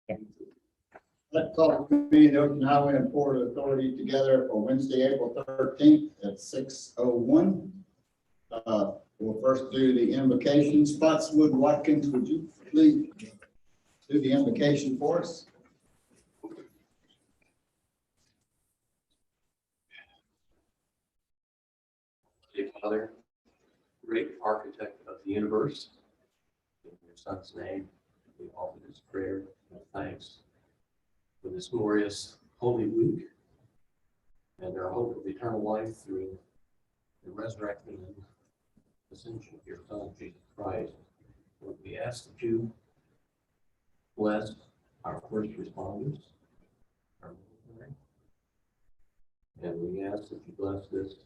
Let's call the meeting of the Ocean Highway and Port Authority together for Wednesday, April 13th at 6:01. We'll first do the invocation. Spotswood Watkins, would you please do the invocation for us? Dear Father, great architect of the universe, in your Son's name, we offer this prayer and thanks for this glorious Holy Week and our hope of eternal life through the resurrection and ascension of your Son, Jesus Christ. Lord, we ask that you bless our first responders, our military, and we ask that you bless this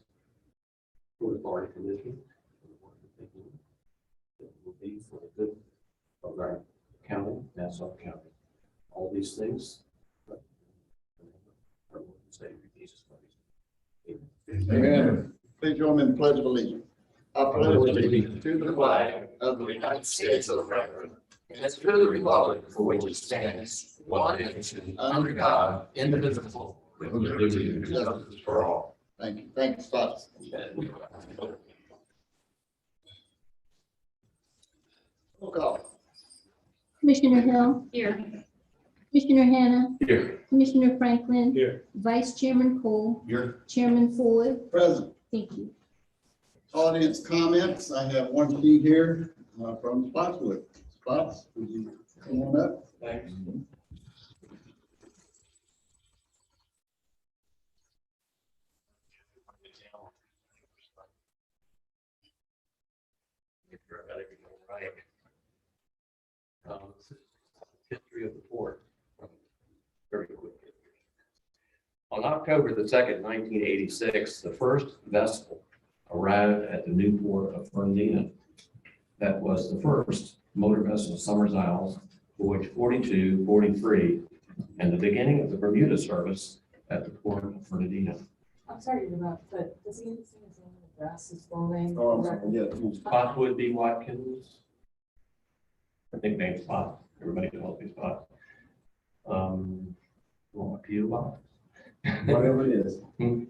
Port Authority Commission and the work that they do, that it will be for the good of our county, Nassau County. All these things, our Lord and Savior, Jesus Christ. Amen. Please join me in the Pledge of Allegiance. I pledge allegiance to the flag of the United States of America, and to the republic for which it stands, one nation, under God, indivisible, with liberty and justice for all. Thank you. Thank you, Spots. Roll call. Commissioner Hill. Here. Commissioner Hannah. Here. Commissioner Franklin. Here. Vice Chairman Cole. Here. Chairman Ford. Present. Thank you. Audience comments. I have one sheet here from Spotswood. Spots, would you come on up? Thanks. If you're about everything right. History of the port. Very quick history. On October the 2nd, 1986, the first vessel arrived at the new port of Fernandina. That was the first motor vessel Summers Isles, voyage 42, 43, and the beginning of the Bermuda service at the port of Fernandina. I'm sorry to interrupt, but does he understand his name and address, his full name? Oh, I'm sorry. Yeah. Spotswood B. Watkins. Nickname Spot. Everybody calls me Spot. Want PO box? Whatever it is.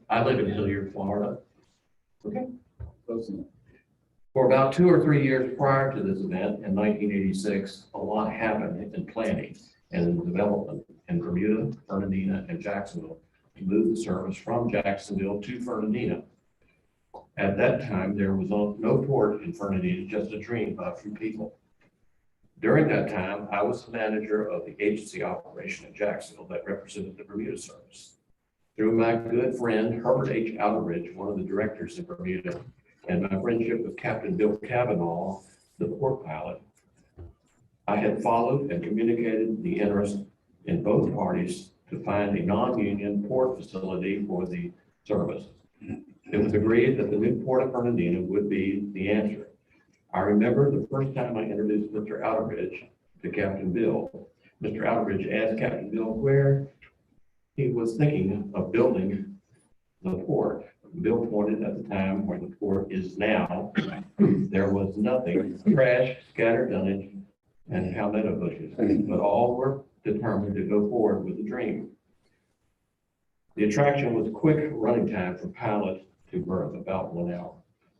I live in Hilliard, Florida. Okay. Close enough. For about 2 or 3 years prior to this event in 1986, a lot happened in planning and in development in Bermuda, Fernandina, and Jacksonville to move the service from Jacksonville to Fernandina. At that time, there was no port in Fernandina, just a dream by a few people. During that time, I was the manager of the agency operation in Jacksonville that represented the Bermuda service. Through my good friend, Herbert H. Outerbridge, one of the directors in Bermuda, and my friendship with Captain Bill Cavanaugh, the port pilot, I had followed and communicated the interest in both parties to find a non-union port facility for the service. It was agreed that the new port of Fernandina would be the answer. I remember the first time I introduced Mr. Outerbridge to Captain Bill. Mr. Outerbridge asked Captain Bill where he was thinking of building the port. Bill pointed at the time where the port is now. There was nothing, trash, scattered dunnage, and palmetto bushes, but all were determined to go forward with the dream. The attraction was quick running time from pilot to berth, about 1 hour.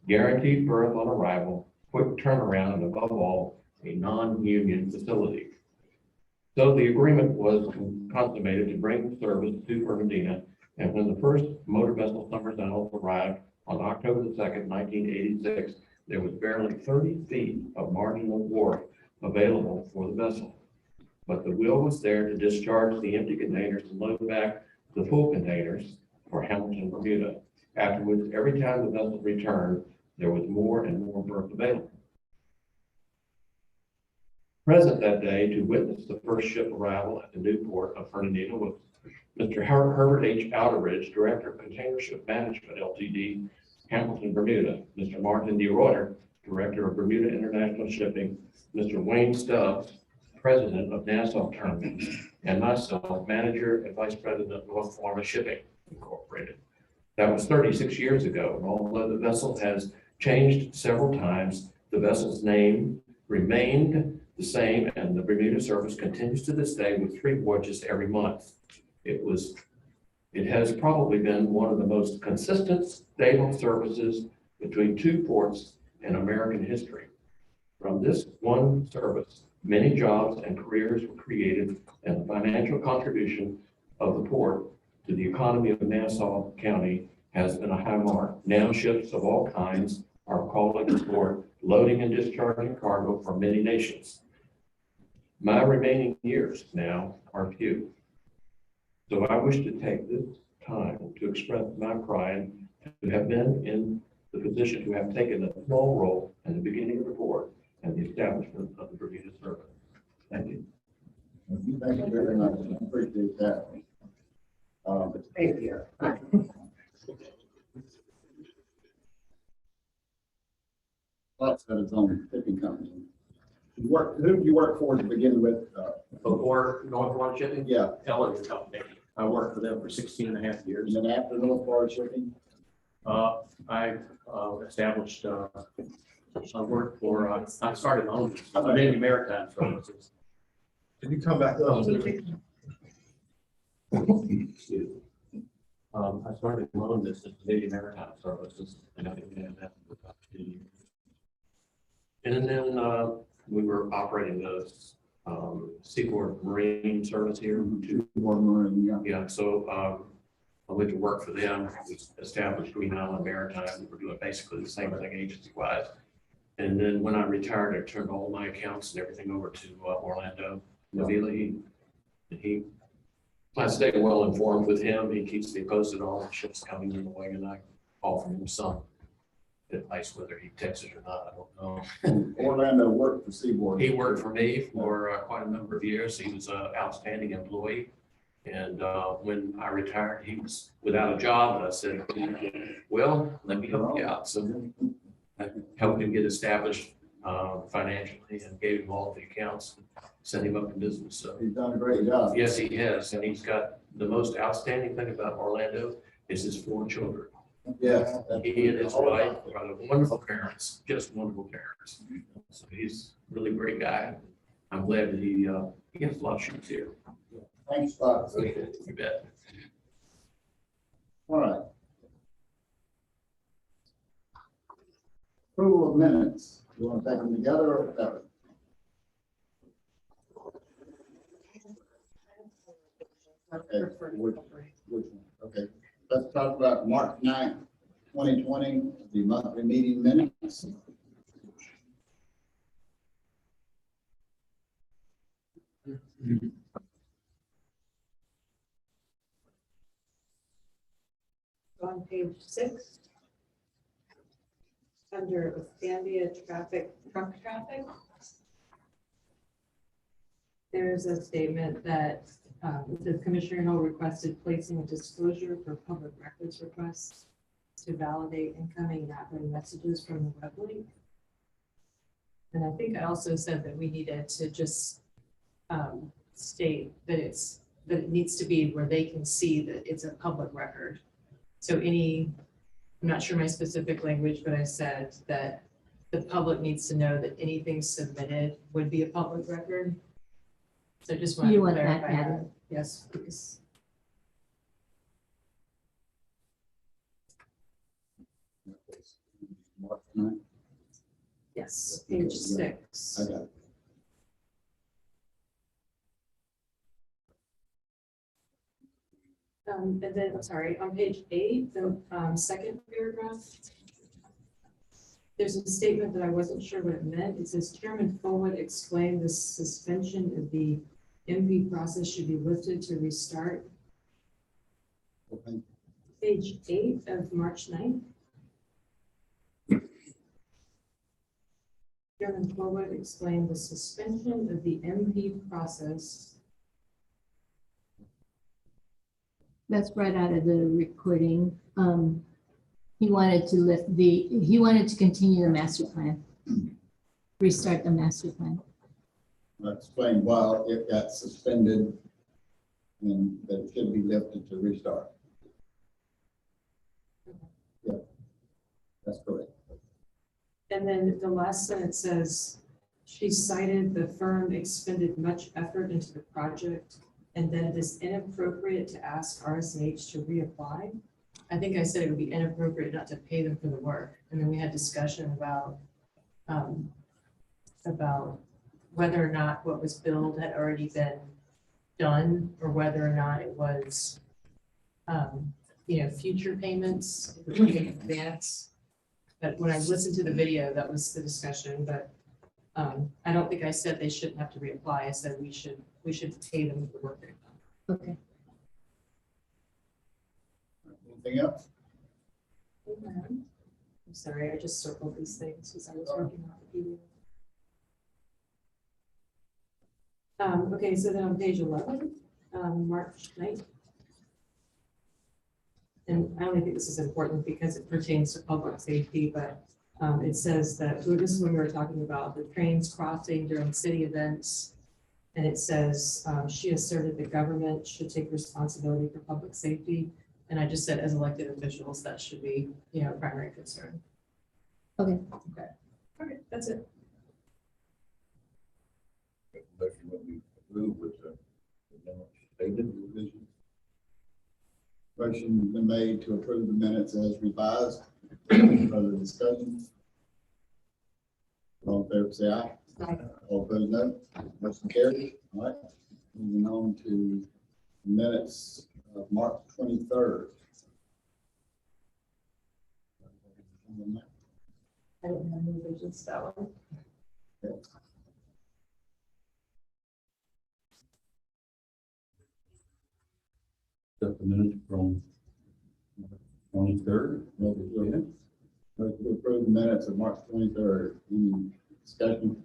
Guaranteed berth on arrival, quick turnaround, and above all, a non-union facility. So the agreement was consummated to bring service to Fernandina, and when the first motor vessel Summers Isles arrived on October the 2nd, 1986, there was barely 30 feet of marginal wharf available for the vessel. But the will was there to discharge the empty containers and load back the full containers for Hamilton, Bermuda. Afterwards, every time the vessel returned, there was more and more berth available. Present that day to witness the first ship arrival at the new port of Fernandina was Mr. Herbert H. Outerbridge, Director of Container Ship Management, Ltd., Hamilton, Bermuda, Mr. Martin D. Reuter, Director of Bermuda International Shipping, Mr. Wayne Stubbs, President of Nassau Terminals, and myself, Manager and Vice President of North Florida Shipping, Incorporated. That was 36 years ago, and although the vessel has changed several times, the vessel's name remained the same, and the Bermuda service continues to this day with 3 voyages every month. It has probably been one of the most consistent, stable services between 2 ports in American history. From this one service, many jobs and careers were created, and the financial contribution of the port to the economy of Nassau County has been a high mark. Now ships of all kinds are called into port, loading and discharging cargo from many nations. My remaining years now are few. So I wish to take this time to express my pride to have been in the position to have taken a small role in the beginning of the port and the establishment of the Bermuda service. Thank you. Thank you very much. I appreciate that. Thank you. Lots of his own shipping company. Who did you work for to begin with? Before North Florida Shipping, Yeah, Elliott Company. I worked for them for 16.5 years. and then after North Florida Shipping? I established, I worked for, I started my own, Navy Maritime Services. Can you come back up? Excuse me. I started my own business, Navy Maritime Services, and I think we had that for about 2 years. And then we were operating the Seaboard Marine Service here too. More Marine, yeah. Yeah, so I went to work for them. We established Green Island Maritime. We were doing basically the same thing agency-wise. And then when I retired, I turned all my accounts and everything over to Orlando Navila. I stay well informed with him. He keeps me posted on all the ships coming in the way, and I call from him some advice, whether he texts it or not, I don't know. Orlando worked for Seaboard. He worked for me for quite a number of years. He was an outstanding employee. And when I retired, he was without a job, and I said, well, let me help you out. So I helped him get established financially and gave him all the accounts, sent him up in business. So He's done a great job. yes, he has. And he's got the most outstanding thing about Orlando is his 4 children. Yeah. He and his wife are wonderful parents, just wonderful parents. So he's a really great guy. I'm glad that he has a lot of shoes here. Thanks, Bob. You bet. All right. Approval of minutes. You want to take them together or separate? Okay. Which one? Okay. Let's talk about March 9th, 2020, the monthly meeting minutes. On page 6. Under Escambia traffic, truck traffic. There's a statement that the Commissioner Hill requested placing a disclosure for public records requests to validate incoming and outgoing messages from the web link. And I think I also said that we needed to just state that it needs to be where they can see that it's a public record. So I'm not sure my specific language, but I said that the public needs to know that anything submitted would be a public record. So I just wanted You to want that clarify that. added? Yes, please. March 9th. Yes, page 6. I got it. And then, I'm sorry, on page 8, the second paragraph, there's a statement that I wasn't sure what it meant. It says Chairman Fullwood explained the suspension of the MP process should be lifted to restart. Okay. Page 8 of March 9th. Chairman Fullwood explained the suspension of the MP process. That's right out of the recording. He wanted to continue the master plan, restart the master plan. I'll explain why it got suspended and that it should be lifted to restart. Yeah, that's correct. And then the last sentence says, She cited the firm expended much effort into the project and that it is inappropriate to ask RSH to reapply. I think I said it would be inappropriate not to pay them for the work. And then we had discussion about whether or not what was billed had already been done or whether or not it was, future payments in advance. But when I listened to the video, that was the discussion, but I don't think I said they shouldn't have to reapply. I said we should pay them for the work they've done. Okay. Anything else? I'm sorry, I just circled these things because I was working on the video. Okay, so then on page 11, March 9th. And I only think this is important because it pertains to public safety, but it says that, so this is when we were talking about the trains crossing during city events. And it says, she asserted the government should take responsibility for public safety. And I just said, as elected officials, that should be, a primary concern. Okay. Okay. All right, that's it. Motion that we approve with the stated revision. Motion been made to approve the minutes as revised. Further discussion? All in favor, say aye. Aye. All opposed, no. Motion carried. All right. Moving on to minutes of March 23rd. I didn't have any revisions to that one. Set the minutes from 23rd. Motion to approve the minutes of March 23rd. Any discussion?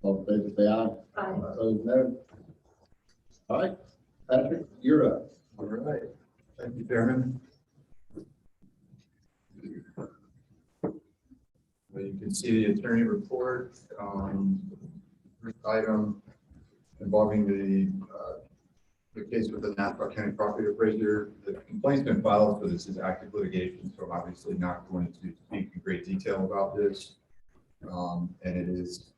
All in favor, say aye. Aye. Opposed, no. All right, Patrick, you're up. All right. Thank you, Chairman. Well, you can see the attorney report. First item involving the case with the Nassau County property appraiser. The complaint's been filed, so this is active litigation, so I'm obviously not going to speak in great detail about this. And it is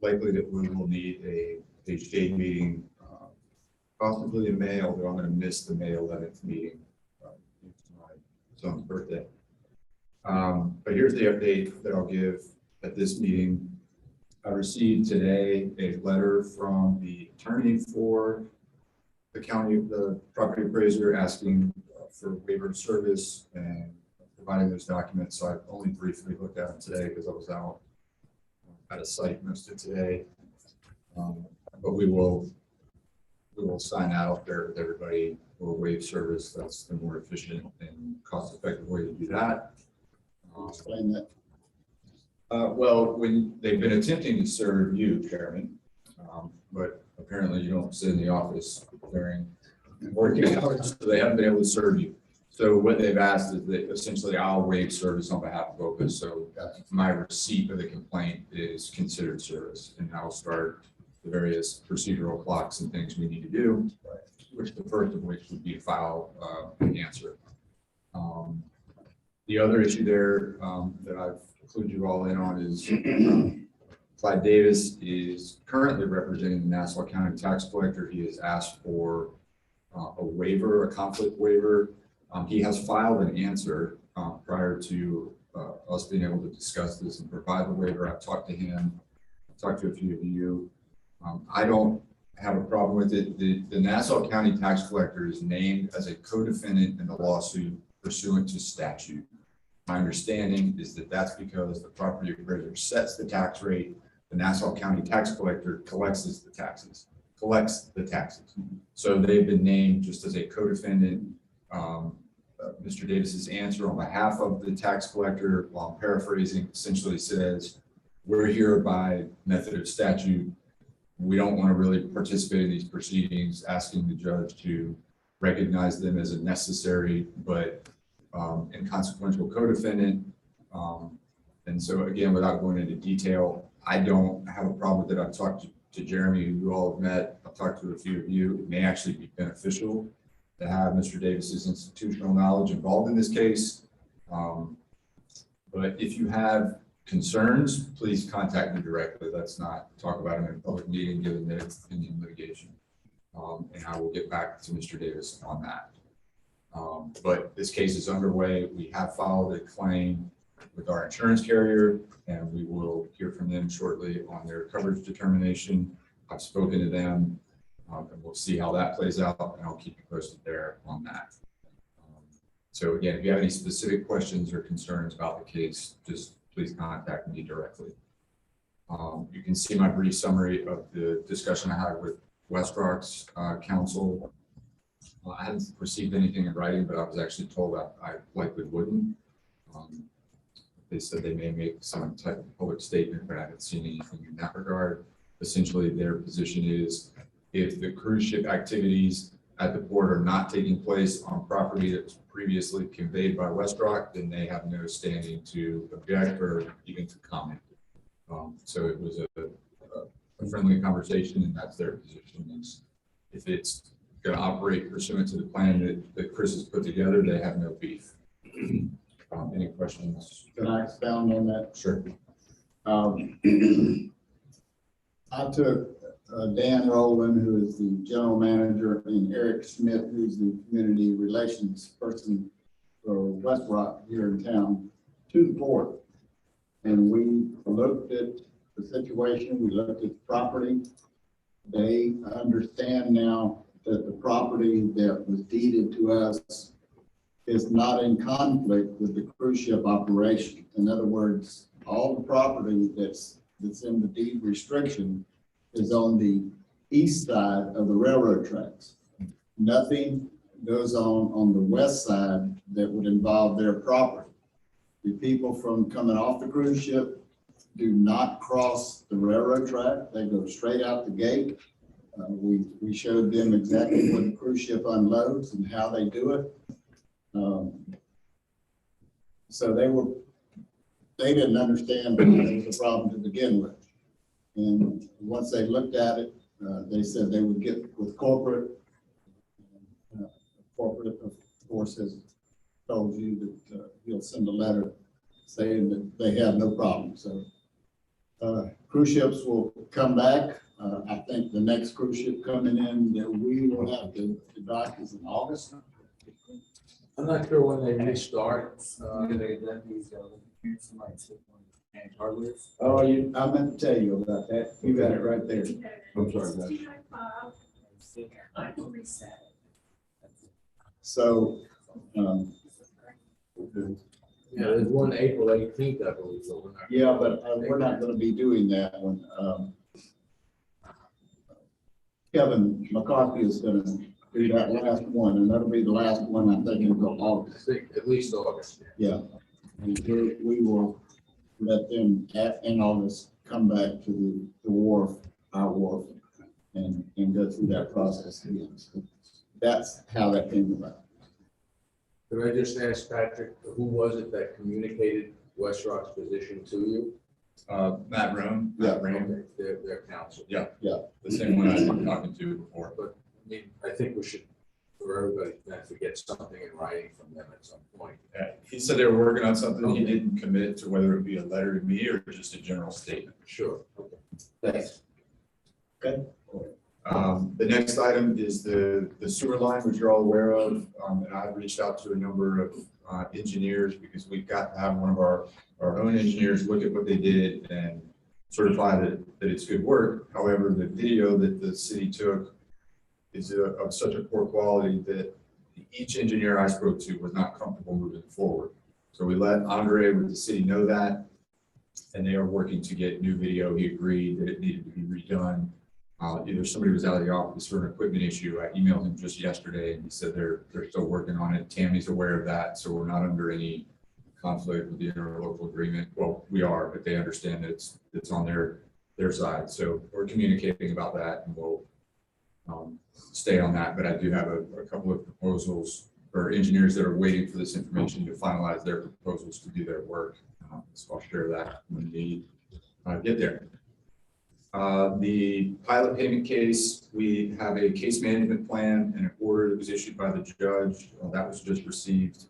likely that we will need a shade meeting, possibly in May, although I'm going to miss the May 11th meeting. It's my son's birthday. But here's the update that I'll give at this meeting. I received today a letter from the attorney for the county, the property appraiser, asking for waiver of service and providing those documents. So I've only briefly looked at them today because I was out at a site most of today. But we will sign out there with everybody for waive service. That's the more efficient and cost-effective way to do that. Explain that. Well, when they've been attempting to serve you, Chairman, but apparently you don't sit in the office during working hours, so they haven't been able to serve you. So what they've asked is that essentially I'll waive service on behalf of Opus. So my receipt of the complaint is considered service, and I'll start the various procedural clocks and things we need to do, which the first of which would be to file an answer. The other issue there that I've included you all in on is Clyde Davis is currently representing the Nassau County tax collector. He has asked for a waiver, a conflict waiver. He has filed an answer prior to us being able to discuss this and provide the waiver. I've talked to him, I've talked to a few of you. I don't have a problem with it. The Nassau County tax collector is named as a co-defendant in the lawsuit pursuant to statute. My understanding is that that's because the property appraiser sets the tax rate. The Nassau County tax collector collects the taxes. So they've been named just as a co-defendant. Mr. Davis's answer on behalf of the tax collector, while I'm paraphrasing, essentially says, we're here by method of statute. We don't want to really participate in these proceedings, asking the judge to recognize them as a necessary but inconsequential co-defendant. And so again, without going into detail, I don't have a problem with it. I've talked to Jeremy, who you all have met. I've talked to a few of you. It may actually be beneficial to have Mr. Davis's institutional knowledge involved in this case. But if you have concerns, please contact me directly. Let's not talk about them in a public meeting, given that it's pending litigation. And I will get back to Mr. Davis on that. But this case is underway. We have filed a claim with our insurance carrier, and we will hear from them shortly on their coverage determination. I've spoken to them, and we'll see how that plays out, and I'll keep you posted there on that. So again, if you have any specific questions or concerns about the case, just please contact me directly. You can see my brief summary of the discussion I had with Westrock's counsel. I haven't received anything in writing, but I was actually told I likely wouldn't. They said they may make some type of public statement, but I haven't seen anything in that regard. Essentially, their position is if the cruise ship activities at the port are not taking place on property that was previously conveyed by Westrock, then they have no standing to object or even to comment. So it was a friendly conversation, and that's their position. Is if it's going to operate pursuant to the plan that Chris has put together, they have no beef. Any questions? Can I expound on that? Sure. I took Dan Rowland, who is the general manager, and Eric Smith, who's the community relations person for Westrock here in town, to the port. And we looked at the situation, we looked at the property. They understand now that the property that was deeded to us is not in conflict with the cruise ship operation. In other words, all the property that's in the deed restriction is on the east side of the railroad tracks. Nothing goes on the west side that would involve their property. The people from coming off the cruise ship do not cross the railroad track. They go straight out the gate. We showed them exactly what the cruise ship unloads and how they do it. So they didn't understand that it was a problem to begin with. And once they looked at it, they said they would get with corporate. Corporate, of course, has told you that he'll send a letter saying that they have no problem. So cruise ships will come back. I think the next cruise ship coming in that we will have to dock is in August. I'm not sure when they restart. Oh, I meant to tell you about that. You got it right there. I'm sorry, guys. So, Yeah, there's one April 18th, I believe, so we're not. yeah, but we're not going to be doing that one. Kevin McCarthy is going to do that last one, and that'll be the last one, I think, until I August. think at least August. Yeah. And we will let them in August come back to the wharf, our wharf, and go through that process again. So that's how that came about. Could I just ask Patrick, who was it that communicated Westrock's position to you? Matt Rome. Yeah. Their counsel. Yeah. The same one I've been talking to before. But I mean, I think we should, for everybody, have to get something in writing from them at some point. He said they were working on something. He didn't commit to whether it would be a letter to me or just a general statement. Sure. Okay. Thanks. Okay. The next item is the sewer line, which you're all aware of. And I've reached out to a number of engineers because we've got to have one of our own engineers look at what they did and certify that it's good work. However, the video that the city took is of such a poor quality that each engineer I spoke to was not comfortable moving forward. So we let Andre with the city know that, and they are working to get new video. He agreed that it needed to be redone. Either somebody was out of the office for an equipment issue. I emailed him just yesterday and he said they're still working on it. Tammy's aware of that, so we're not under any conflict with the interlocal agreement. Well, we are, but they understand that it's on their side. So we're communicating about that, and we'll stay on that. But I do have a couple of proposals for engineers that are waiting for this information to finalize their proposals to do their work. So I'll share that when we get there. The pilot payment case, we have a case management plan and an order that was issued by the judge. That was just received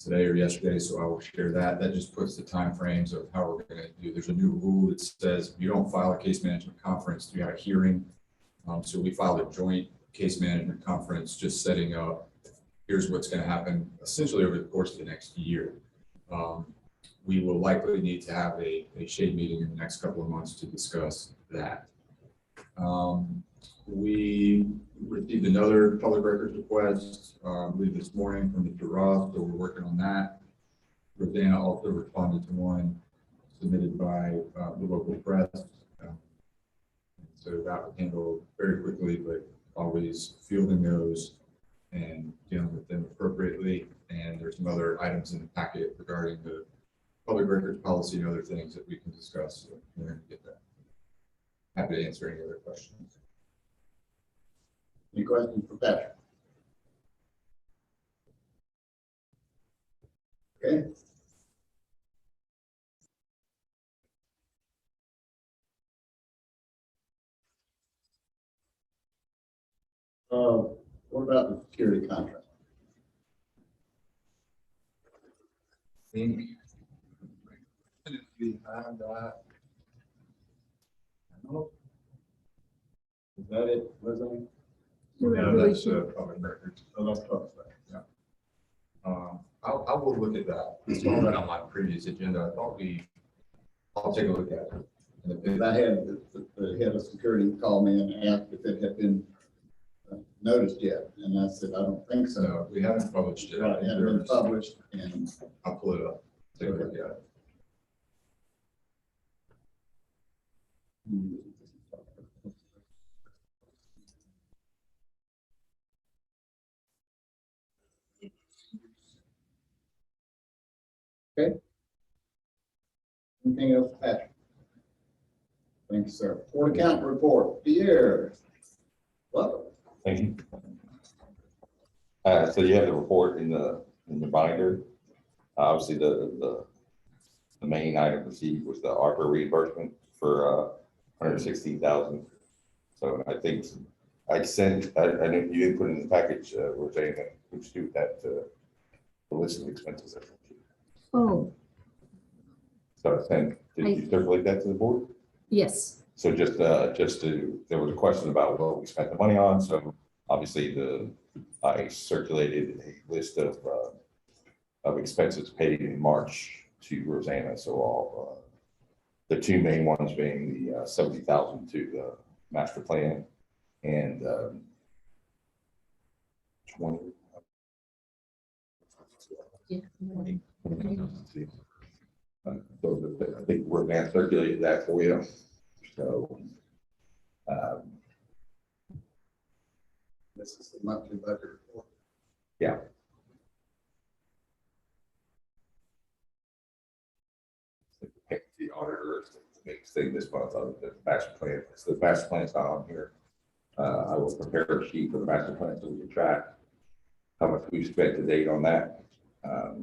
today or yesterday, so I will share that. That just puts the timeframes of how we're gonna do. There's a new rule that says you don't file a case management conference, you have a hearing. So we filed a joint case management conference, just setting up, here's what's gonna happen essentially over the course of the next year. We will likely need to have a shade meeting in the next couple of months to discuss that. We received another public records request, I believe this morning from Mr. Ross, so we're working on that. Rosanna also responded to one submitted by the local press. So that was handled very quickly, but always fielding those and dealing with them appropriately. And there's some other items in the packet regarding the public records policy and other things that we can discuss. So we're going to get that. Happy to answer any other questions. Any questions for Patrick? Okay. What about the security contract? Think behind that. Is that it? Was that? No, that's public records. Oh, that's close. I will look at that. It's all right on my previous agenda. I thought I'll take a look at it. And if I had the head of security call me and asked if it had been noticed yet, and I said, I don't think so. No, we haven't published it. Right, it hadn't been published, and I'll pull it up. Take a look at it. okay. Anything else, Patrick? Thank you, sir. Board account report, Pierre. Welcome. Thank you. So you have the report in the binder. Obviously, the main item received was the ARPA reimbursement for $116,000. So I think I sent, I know you didn't put it in the package, we're saying that we should do that, the list of expenses. Oh, So I sent, did you circulate that to the board? yes. So just there was a question about what we spent the money on. So obviously I circulated a list of expenses paid in March to Rosanna. So all the two main ones being the 70,000 to the master plan and 20. Yeah. So I think Rosanna circulated that for you. So This is the monthly budget report. yeah. Pick the auditor is the biggest thing this month on the master plan. So the master plan's not on here. I will prepare a sheet for the master plan so we can track how much we've spent to date on that.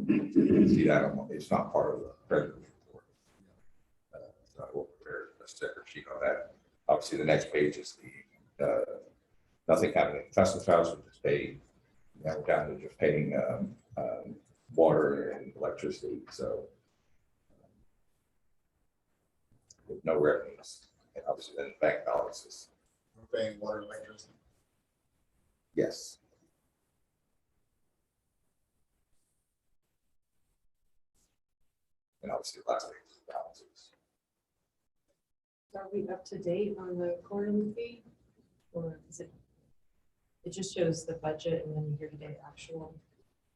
You can see that it's not part of the treasurer's report. So I will prepare a separate sheet on that. Obviously, the next page is the nothing happening in Custom House, which is paid. Now we're down to just paying water and electricity. So with no revenues, and obviously then bank balances. We're paying water and electricity. Yes. And obviously last page is balances. Are we up to date on the quarterly fee? Or is it, it just shows the budget and then year-to-date actual?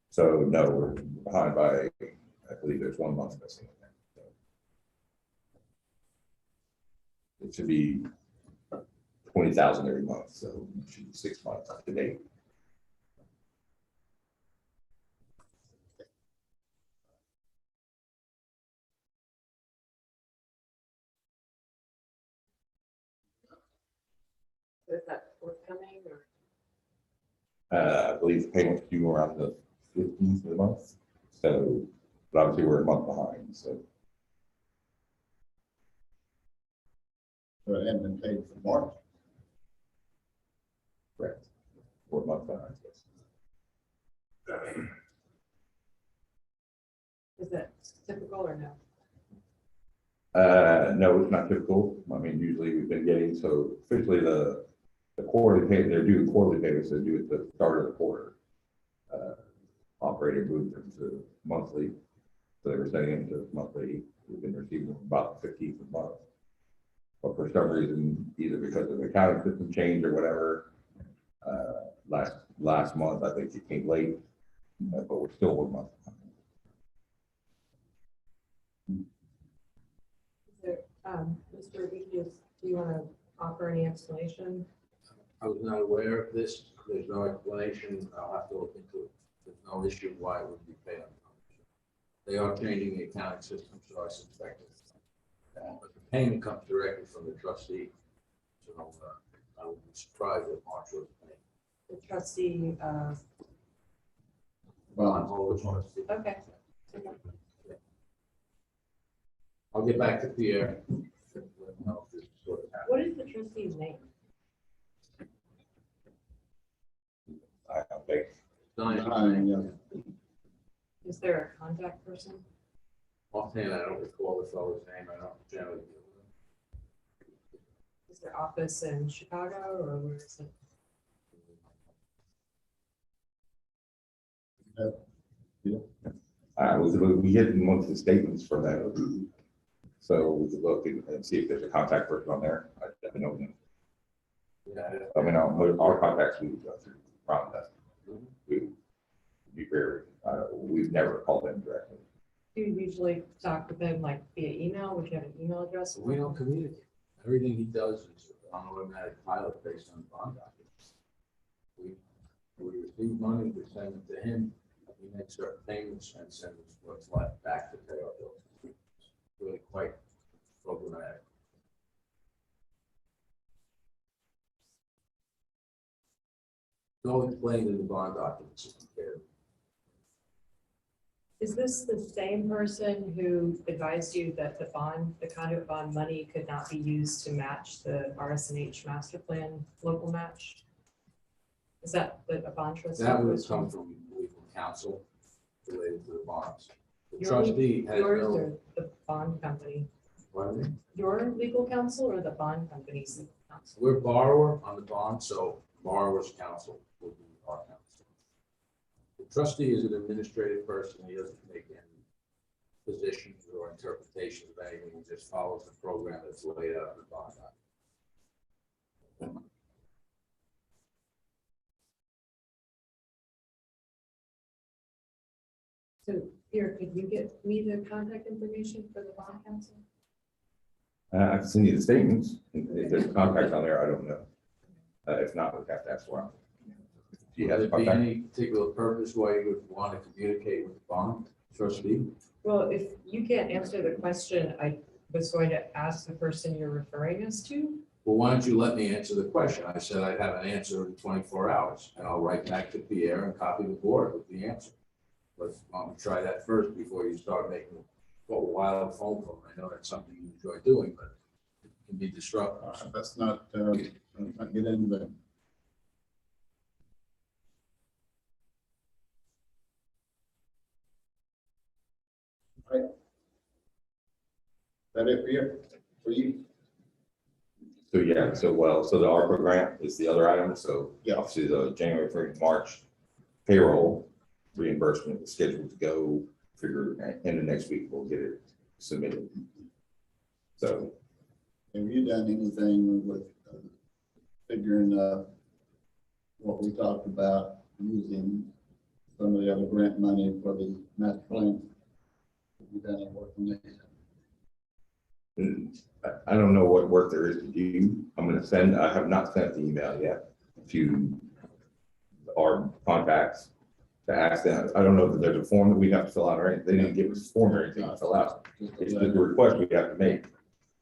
So no, we're behind by, I believe there's 1 month missing. It should be 20,000 every month, so it should be 6 months up to date. Is that forthcoming or? I believe the payment's due around the 15th of the month. So, but obviously we're a month behind, so. So it hadn't been paid for March. Correct. We're a month behind, yes. Is that typical or no? No, it's not typical. I mean, usually we've been getting, so officially the quarterly pay, they're due quarterly payments, they do at the start of the quarter. Operator moved them to monthly, so they were sending them to monthly. We've been receiving them about the 15th of the month. But for some reason, either because of the accounting system change or whatever, last month, I think it came late, but we're still 1 month. Mr. Rodriguez, do you want to offer any explanation? I was not aware of this. There's no explanation. I'll have to look into it. There's no issue why it would be paid on time. They are changing the accounting system, so I suspect it. But the payment comes directly from the trustee. So I would be surprised if March was paid. The trustee, Bondholder trustee. okay. I'll get back to Pierre. Let him know if this is what happened. What is the trustee's name? I don't think. Is there a contact person? Offhand, I don't recall the fellow's name. I don't generally deal with him. Is there office in Chicago or where is it? We get monthly statements for that. So we could look and see if there's a contact person on there. I don't know. Yeah, I mean, our contacts, we go through Rhonda. We be very, we've never called them directly. Do you usually talk with them like via email? Would you have an email address? we don't communicate. Everything he does is on automatic pilot based on bond documents. We receive money, we send it to him, he makes certain payments and sends us what's left back to pay our bills. It's really quite problematic. It's all explained in the bond documents. Is this the same person who advised you that the bond, the conduit bond money could not be used to match the RSNH master plan local match? Is that a bond trustee? That would come from legal counsel related to the bonds. The Your- trustee has Yours no. or the bond company? Pardon me? Your legal counsel or the bond company's legal counsel? We're borrower on the bond, so borrower's counsel will be our counsel. The trustee is an administrative person. He doesn't make any positions or interpretations of anything. He just follows the program that's laid out in the bond document. So here, could you get me the contact information for the bond counsel? I can send you the statements. If there's a contact on there, I don't know. If not, we'd have to ask Ron. Do you have Would a there be contact? any particular purpose why you would want to communicate with the bond trustee? Well, if you can't answer the question, I was going to ask the person you're referring us to. Well, why don't you let me answer the question? I said I'd have an answer in 24 hours, and I'll write back to Pierre and copy the board with the answer. Let's try that first before you start making a wild phone call. I know that's something you enjoy doing, but it can be disruptive. Let's not get into that. Right. That it for you? So yeah, so the ARPA grant is the other item. So Yeah. obviously the January, February, March payroll reimbursement is scheduled to go, figure end of next week, we'll get it submitted. So Have you done anything with figuring what we talked about using some of the other grant money for the master plan? Have you done any work on that? I don't know what work there is to do. I have not sent the email yet to our contacts to ask them. I don't know if there's a form that we have to fill out or anything. They didn't give us a form or anything to fill out. It's just a request we have to make.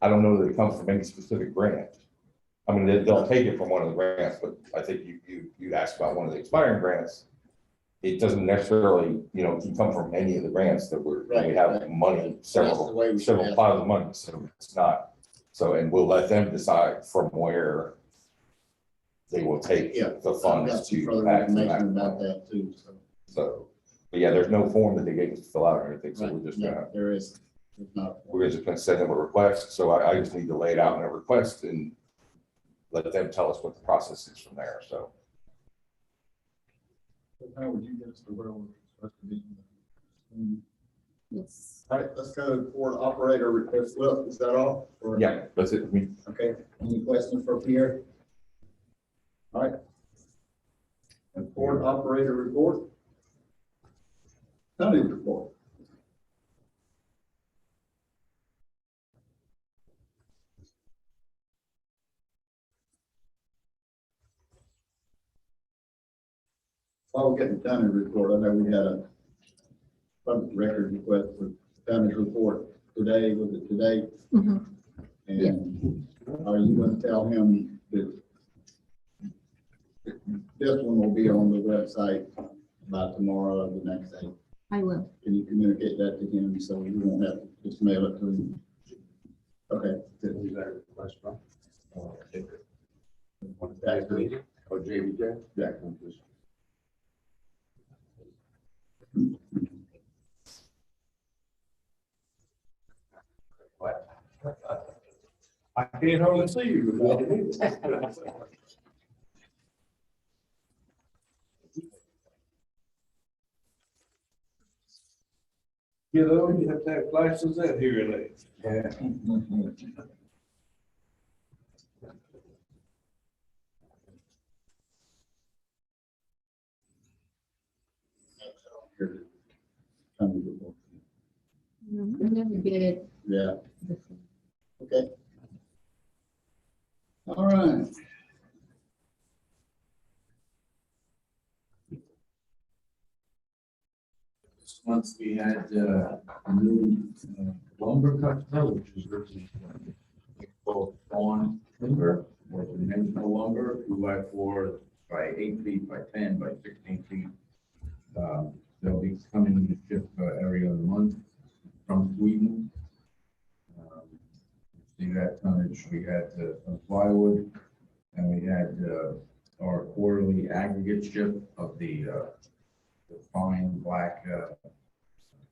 I don't know that it comes from any specific grant. I mean, they'll take it from one of the grants, but I think you asked about one of the expiring grants. It doesn't necessarily, can come from any of the grants that we have money, That's the way we should several have it. piles of money, so it's not. So, and we'll let them decide from where they will take Yeah. the I've got funds some to further add to information that. about that too, so. So, But yeah, there's no form that they gave us to fill out or anything, so we're just Yeah, gonna, there is, there's not. we're just gonna send them a request, so I just need to lay it out in a request and let them tell us what the process is from there, so. How would you get us to where we're supposed to be? Yes. All right, let's go for operator request. Look, is that all? Or- Yeah, that's it for me. Okay, any questions for Pierre? All right. And board operator report. Tony report. While we're getting Tony report, I know we had a public record request for Tony's report today, was it today? Mhm. And are you going to tell him that this one will be on the website by tomorrow or the next day? I will. Can you communicate that to him so you won't have to just mail it to him? Okay. good. Who's that request from? Actually, Or JBJ? yeah. What? I can't hardly see you. You know, you have to have glasses and hearing aids. Yeah. Tony report. I never get it. Yeah, before. okay. All right. This month we had a new lumber cutter, which is really called Fawn Timber, or dimensional lumber, 2x4 by 8 feet by 10 by 16 feet. They'll be coming to ship every other month from Sweden. See that tonnage, we had some plywood, and we had our quarterly aggregate ship of the fine black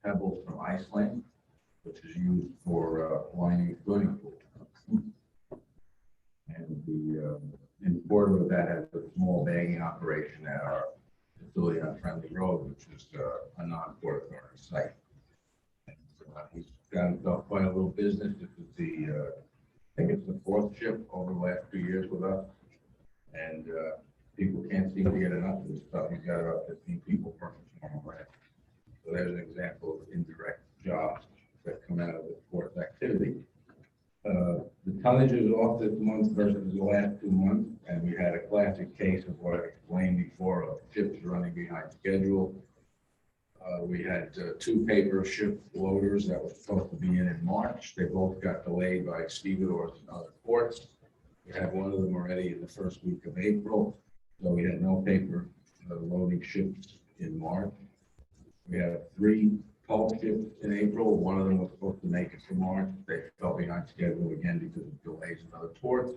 pebbles from Iceland, which is used for lining swimming pools. And the importer of that has a small bagging operation at our facility on Friendly Road, which is a non-port authority site. And, he's got himself quite a little business. This is the, I think it's the fourth ship over the last 2 years with us. And people can't seem to get enough of this stuff. He's got about 15 people working for him already. So there's an example of indirect jobs that come out of the port's activity. The tonnage is off this month versus the last 2 months, and we had a classic case of what I explained before of ships running behind schedule. We had 2 paper ship loaders that were supposed to be in March. They both got delayed by stevedores and other ports. We had one of them already in the first week of April, so we had no paper loading ships in March. We had 3 pulp ships in April. One of them was supposed to make it to March. They fell behind schedule again because of delays in other ports.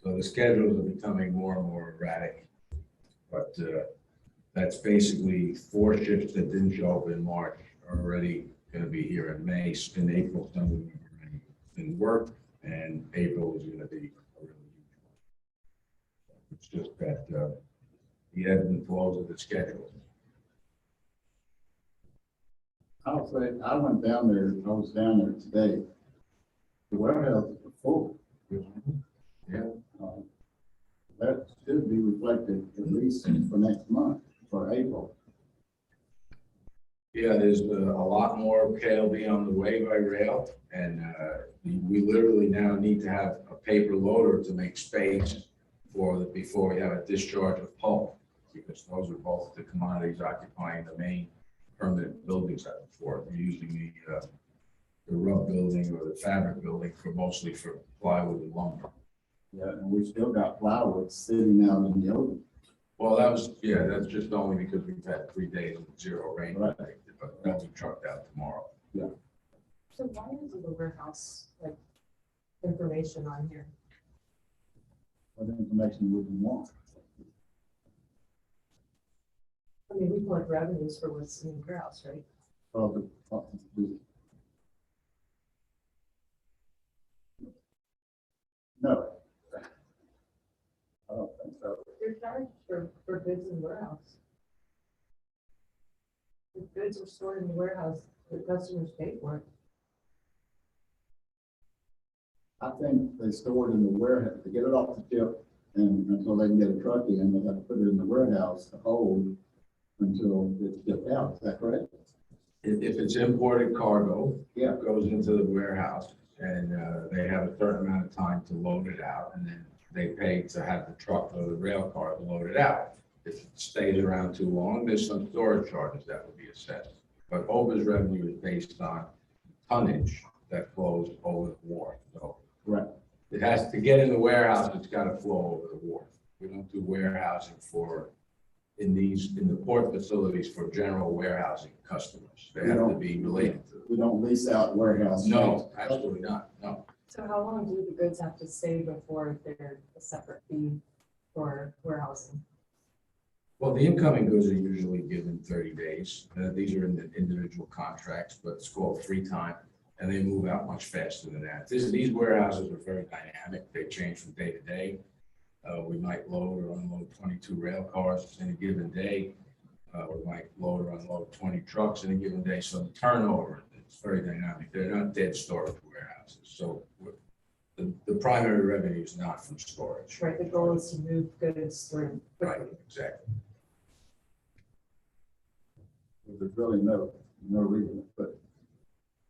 So the schedules are becoming more and more erratic. But that's basically 4 ships that didn't show up in March are already going to be here in May. In April, some of them are already in work, and April is going to be a really huge one. It's just that the ebbs and flows of the schedule. I'll say, I went down there, I was down there today. The warehouse is full. Yeah. That should be reflected at least for next month, for April. Yeah, there's a lot more KLB on the way by rail, and we literally now need to have a paper loader to make space before we have a discharge of pulp, because those are both the commodities occupying the main permanent buildings at the fort. We're using the rub building or the fabric building mostly for plywood and lumber. Yeah, and we still got plywood sitting out in the open. Well, that's just only because we've had 3 days of 0 rain. Right. But that'll be trucked out tomorrow. So why is the warehouse, like, information on here? What information would you want? I mean, we collect revenues for what's in the warehouse, right? No. I don't think so. You're charged for goods in the warehouse. If goods are stored in the warehouse, the customers pay for it. I think they store it in the warehouse, to get it off the ship, and until they can get a truck in, they have to put it in the warehouse to hold until it's shipped out. Is that correct? If it's imported cargo, Yeah. it goes into the warehouse and they have a certain amount of time to load it out, and then they pay to have the truck or the rail car load it out. If it stays around too long, there's some storage charges that would be assessed. But OVA's revenue is based on tonnage that flows over the wharf. So Correct. it has to get in the warehouse, it's got to flow over the wharf. We don't do warehousing in the port facilities for general warehousing customers. They have to be related to. We don't lease out warehouse. No, absolutely not, no. So how long do the goods have to stay before they're a separate fee for warehousing? Well, the incoming goods are usually given 30 days. These are in the individual contracts, but it's called free time, and they move out much faster than that. These warehouses are very dynamic. They change from day to day. We might load or unload 22 rail cars in a given day. We might load or unload 20 trucks in a given day. So the turnover is very dynamic. They're not dead storage warehouses. So the primary revenue is not from storage. Right, the goal is to move goods through. Right, exactly. There's really no reason, but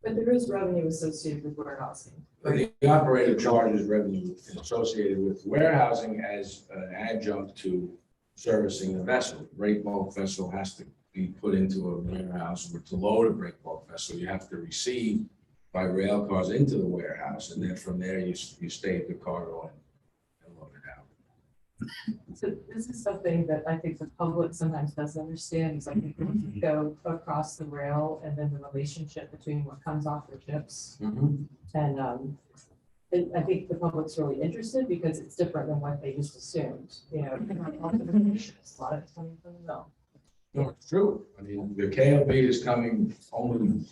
But there is revenue associated with warehousing. The operator charges revenue associated with warehousing as an adjunct to servicing the vessel. Break bulk vessel has to be put into a warehouse, or to load a break bulk vessel, you have to receive by rail cars into the warehouse, and then from there you stage the cargo and load it out. So this is something that I think the public sometimes doesn't understand, is like people go across the rail and then the relationship between what comes off the ships. And I think the public's really interested because it's different than what they just assumed, you know. A lot of it's coming from the mill. No, it's true. I mean, the KLB is coming only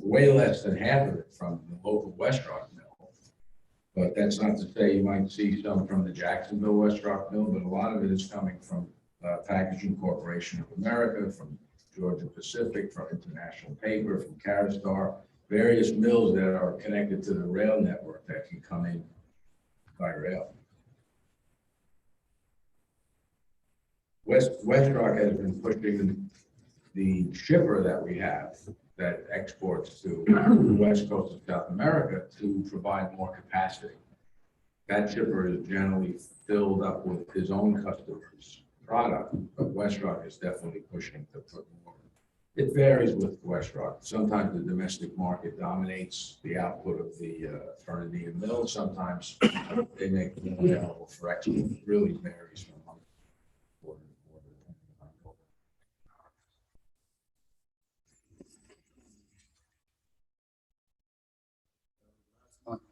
way less than half of it from the local West Rock mill. But that's not to say you might see some from the Jacksonville West Rock mill, but a lot of it is coming from Packaging Corporation of America, from Georgia Pacific, from International Paper, from Caristar, various mills that are connected to the rail network that can come in by rail. West Rock has been pushing the shipper that we have that exports to the West Coast of South America to provide more capacity. That shipper is generally filled up with his own customers' product, but West Rock is definitely pushing to put more. It varies with West Rock. Sometimes the domestic market dominates the output of the Fernandina mill. Sometimes they make it available for export. It really varies from one quarter to quarter.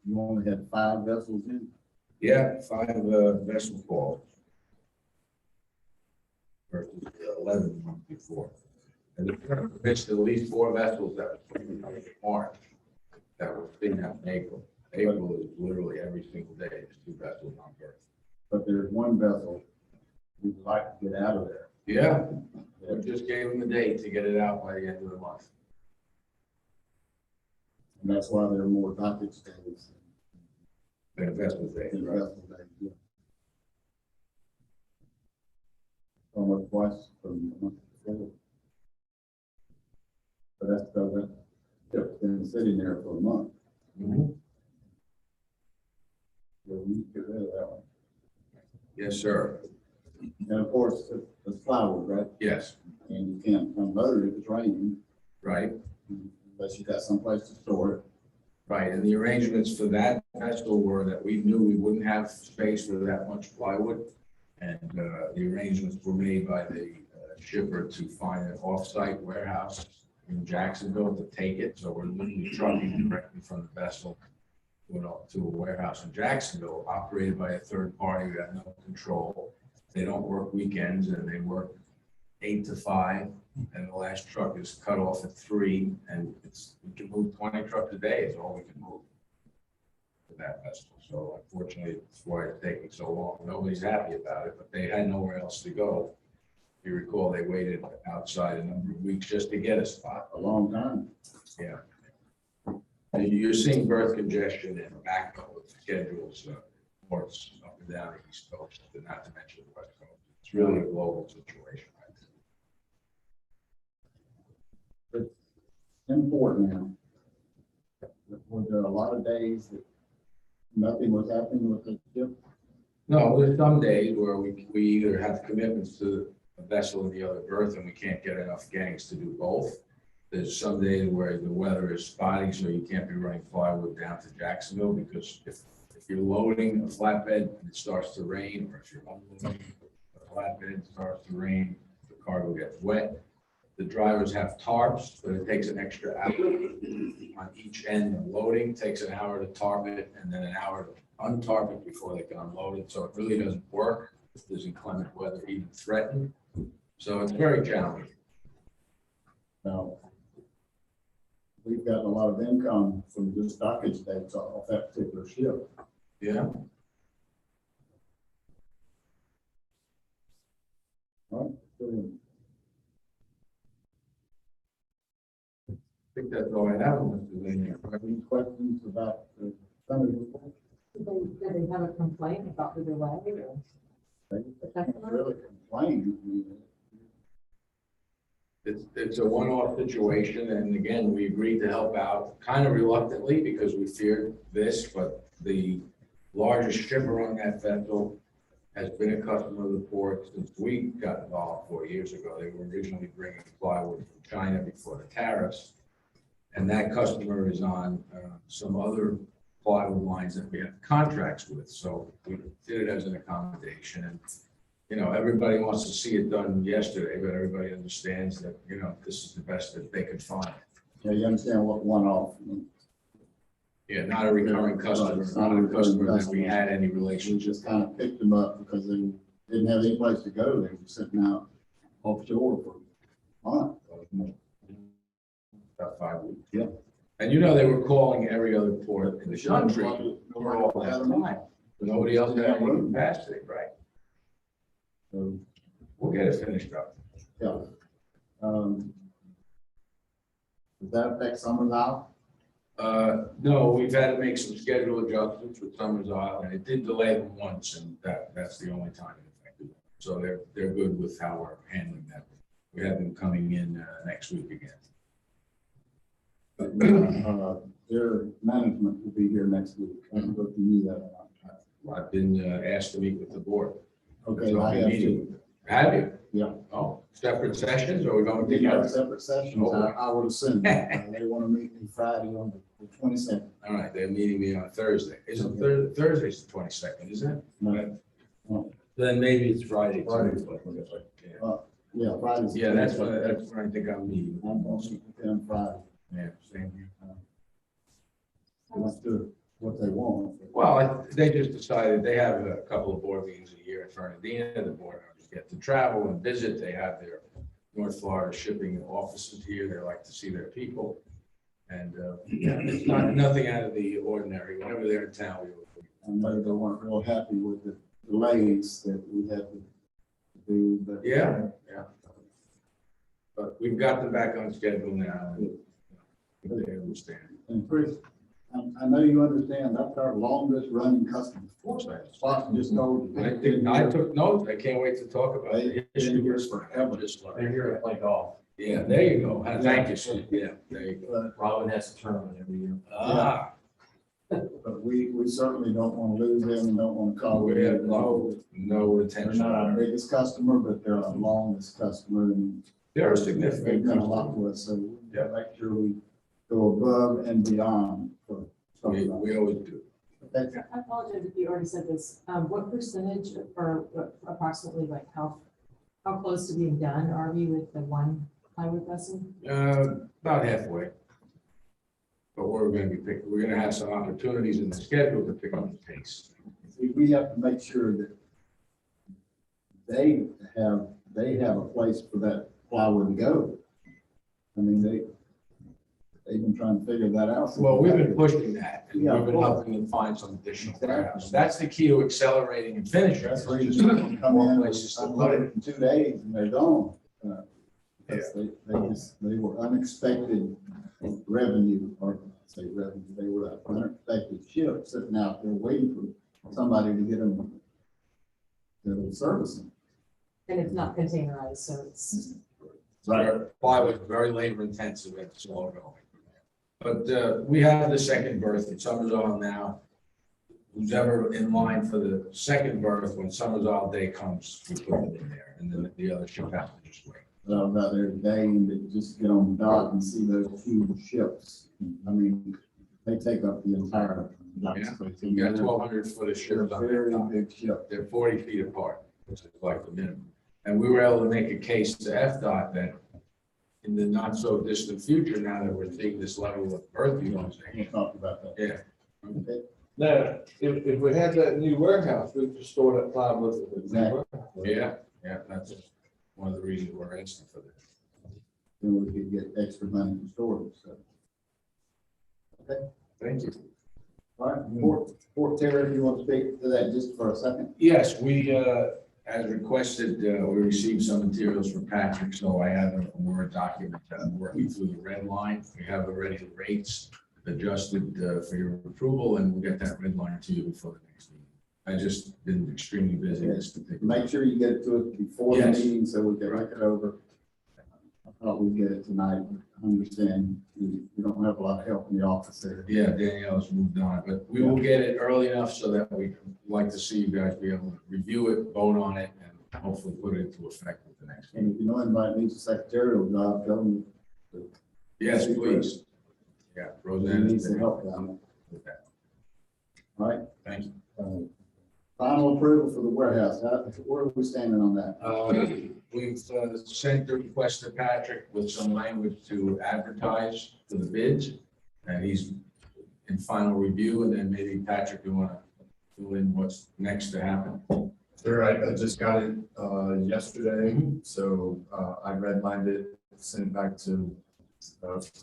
you only had 5 vessels in. Yeah, 5 vessel calls versus 11 the month before. And the missed at least 4 vessels that was put in March that were seen out in April. April is literally every single day, there's 2 vessels on berth. But there's one vessel we'd like to get out of there. Yeah, we just gave them a date to get it out by the end of the month. And that's why there are more dockage days The vessel day, than right? vessel days. Yeah. Almost twice from the month before. But that's because that ship's been sitting there for a month. Mhm. So we need to get rid of that one. Yes, sir. And of course, it's plywood, right? Yes, And you can't unload it if it's raining, right. unless you got someplace to store it. Right, and the arrangements for that vessel were that we knew we wouldn't have space for that much plywood. And the arrangements were made by the shipper to find an off-site warehouse in Jacksonville to take it. So we're literally trucking directly from the vessel to a warehouse in Jacksonville, operated by a third party who had no control. They don't work weekends and they work 8 to 5. And the last truck is cut off at 3, and we can move 20 trucks a day is all we can move for that vessel. So unfortunately, that's why it's taking so long. Nobody's happy about it, but they had nowhere else to go. If you recall, they waited outside a number of weeks just to get a spot. A long time. Yeah. And you're seeing berth congestion and backup with schedules, ports up and down the East Coast, and not to mention the West Coast. It's really a global situation. Important now. Were there a lot of days that nothing was happening with the ship? No, there's some days where we either have commitments to a vessel in the other berth and we can't get enough gangs to do both. There's some days where the weather is spotty, so you can't be running plywood down to Jacksonville, because if you're loading a flatbed and it starts to rain, or if you're unloading a flatbed and it starts to rain, the cargo gets wet. The drivers have tarps, but it takes an extra hour on each end of loading. It takes an hour to tarp it and then an hour to untarp it before they can unload it. So it really doesn't work if there's inclement weather even threatened. So it's very challenging. Now, we've gotten a lot of income from just dockage dates off that particular ship. Yeah. Right? So, I think that's all I have. any questions about the Sunday report? Did they have a complaint about the delay or? They can't really complain. I mean, It's a one-off situation, and again, we agreed to help out kind of reluctantly because we feared this, but the largest shipper on that vessel has been a customer of the port since we got involved 4 years ago. They were originally bringing plywood from China before the tariffs, and that customer is on some other plywood lines that we have contracts with, so we did it as an accommodation. And you know, everybody wants to see it done yesterday, but everybody understands that, you know, this is the best that they could find. Yeah, you understand what one-off means. Yeah, not a recurring customer, not a customer that we had any We relationship. just kind of picked them up because they didn't have any place to go. They were sitting out offshore for a month. About 5 weeks. Yeah. And you know, they were calling every other port in the country for all that time. But nobody else had any capacity, right? So, We'll get it finished up. yeah. Does that affect Summers Isle? No, we've had to make some schedule adjustments with Summers Isle, and it did delay them once, and that's the only time it affected them. So they're good with how we're handling that. We have them coming in next week again. Their management will be here next week. I don't know if you knew that or not. I've been asked to meet with the board. Okay, So I I'll be have meeting to. with them. Have you? Yeah. Oh, separate sessions, or we're going We have together? separate sessions. Oh. I would assume. They want to meet me Friday on the 22nd. All right, they're meeting me on Thursday. Isn't Thursday's the 22nd, isn't it? No. Then maybe it's Friday. Friday. Yeah. Yeah, Friday's. the Yeah, that's 22nd. when I think I'm meeting. I'm going to meet with them Friday. Yeah, same here. Let's do what they want. Well, they just decided they have a couple of board meetings a year in Fernandina. The board members get to travel and visit. They have their North Florida shipping offices here. They like to see their people. And yeah, it's nothing out of the ordinary. Whenever they're in town, I know they weren't real happy with the delays that we had to do, but. Yeah. But we've got them back on schedule now. And they understand. And Chris, I know you understand, that's our longest running customer. Of course I understand. Spock just told you. I took notes. I can't wait to talk about They've the been history. here forever. Just learned. They're here to play golf. Yeah, there you go. Thank you, sir. Yeah, there you go. Robin has a tournament every year. Ah, But we certainly don't want to lose them and don't want to call. we have no They're intention. not our biggest customer, but they're our longest customer and They're a they've significant done a lot customer. for us, so we gotta make sure we go above and beyond for stuff like We always do. that. I apologize if you already said this. What percentage or approximately like how close to being done are we with the one plywood vessel? About halfway. But we're gonna have some opportunities in the schedule to pick up the pace. We have to make sure that they have a place for that plywood to go. I mean, they've been trying to figure that out. Well, we've been pushing that, and Yeah, we've been of course. helping them find some additional warehouse. That's the key to accelerating and finishing. That's where Just you come more in, places to put unload it. it in 2 days and they're gone. Because they were unexpected revenue, or say revenue, they were unexpected ships sitting out there waiting for somebody to get them to service them. And it's not containerized, so it's, Plywood, very labor intensive, it's all going. But we have the second berth in Summersall now. Who's ever in line for the second berth, when Summersall Day comes, we put it in there, and then the other ship has to just wait. But I was out there today and they just get on the dock and see those huge ships. I mean, they take up the entire dock Yeah. space. You got 1,200-foot of They're ships on that very dock. big ship. They're 40 feet apart, which is like the minimum. And we were able to make a case to FDOT that in the not so distant future, now that we're seeing this level of berth We'll utilization. talk about that. Yeah. Okay. Now, if we had that new warehouse, we could store that plywood in the new Exactly. warehouse. Yeah, that's one of the reasons we're asking for this. Then we could get extra money for storage, so. Thank you. All right, Fort Terry, if you want to speak to that just for a second? Yes, we, as requested, we received some materials from Patrick, so I have a Word document working through the red line. We have already the rates adjusted for your approval, and we'll get that red line to you before the next meeting. I just been extremely busy this particular. Make sure you get it to us before the Yes. meeting so we can look it over. I thought we'd get it tonight. I understand you don't have a lot of help in the office there. Yeah, Danielle's moved on, but we will get it early enough so that we like to see you guys be able to review it, vote on it, and hopefully put it into effect with the next meeting. And if you know anybody needs a secretarial job, tell them Yes, please. Yeah, he Roseanne. needs some help down With that. there. All right. Thank you. Final approval for the warehouse. Where are we standing on that? We've sent the request to Patrick with some language to advertise for the bids, and he's in final review, and then maybe Patrick, you want to fill in what's next to happen? Sure, I just got it yesterday, so I redlined it, sent it back to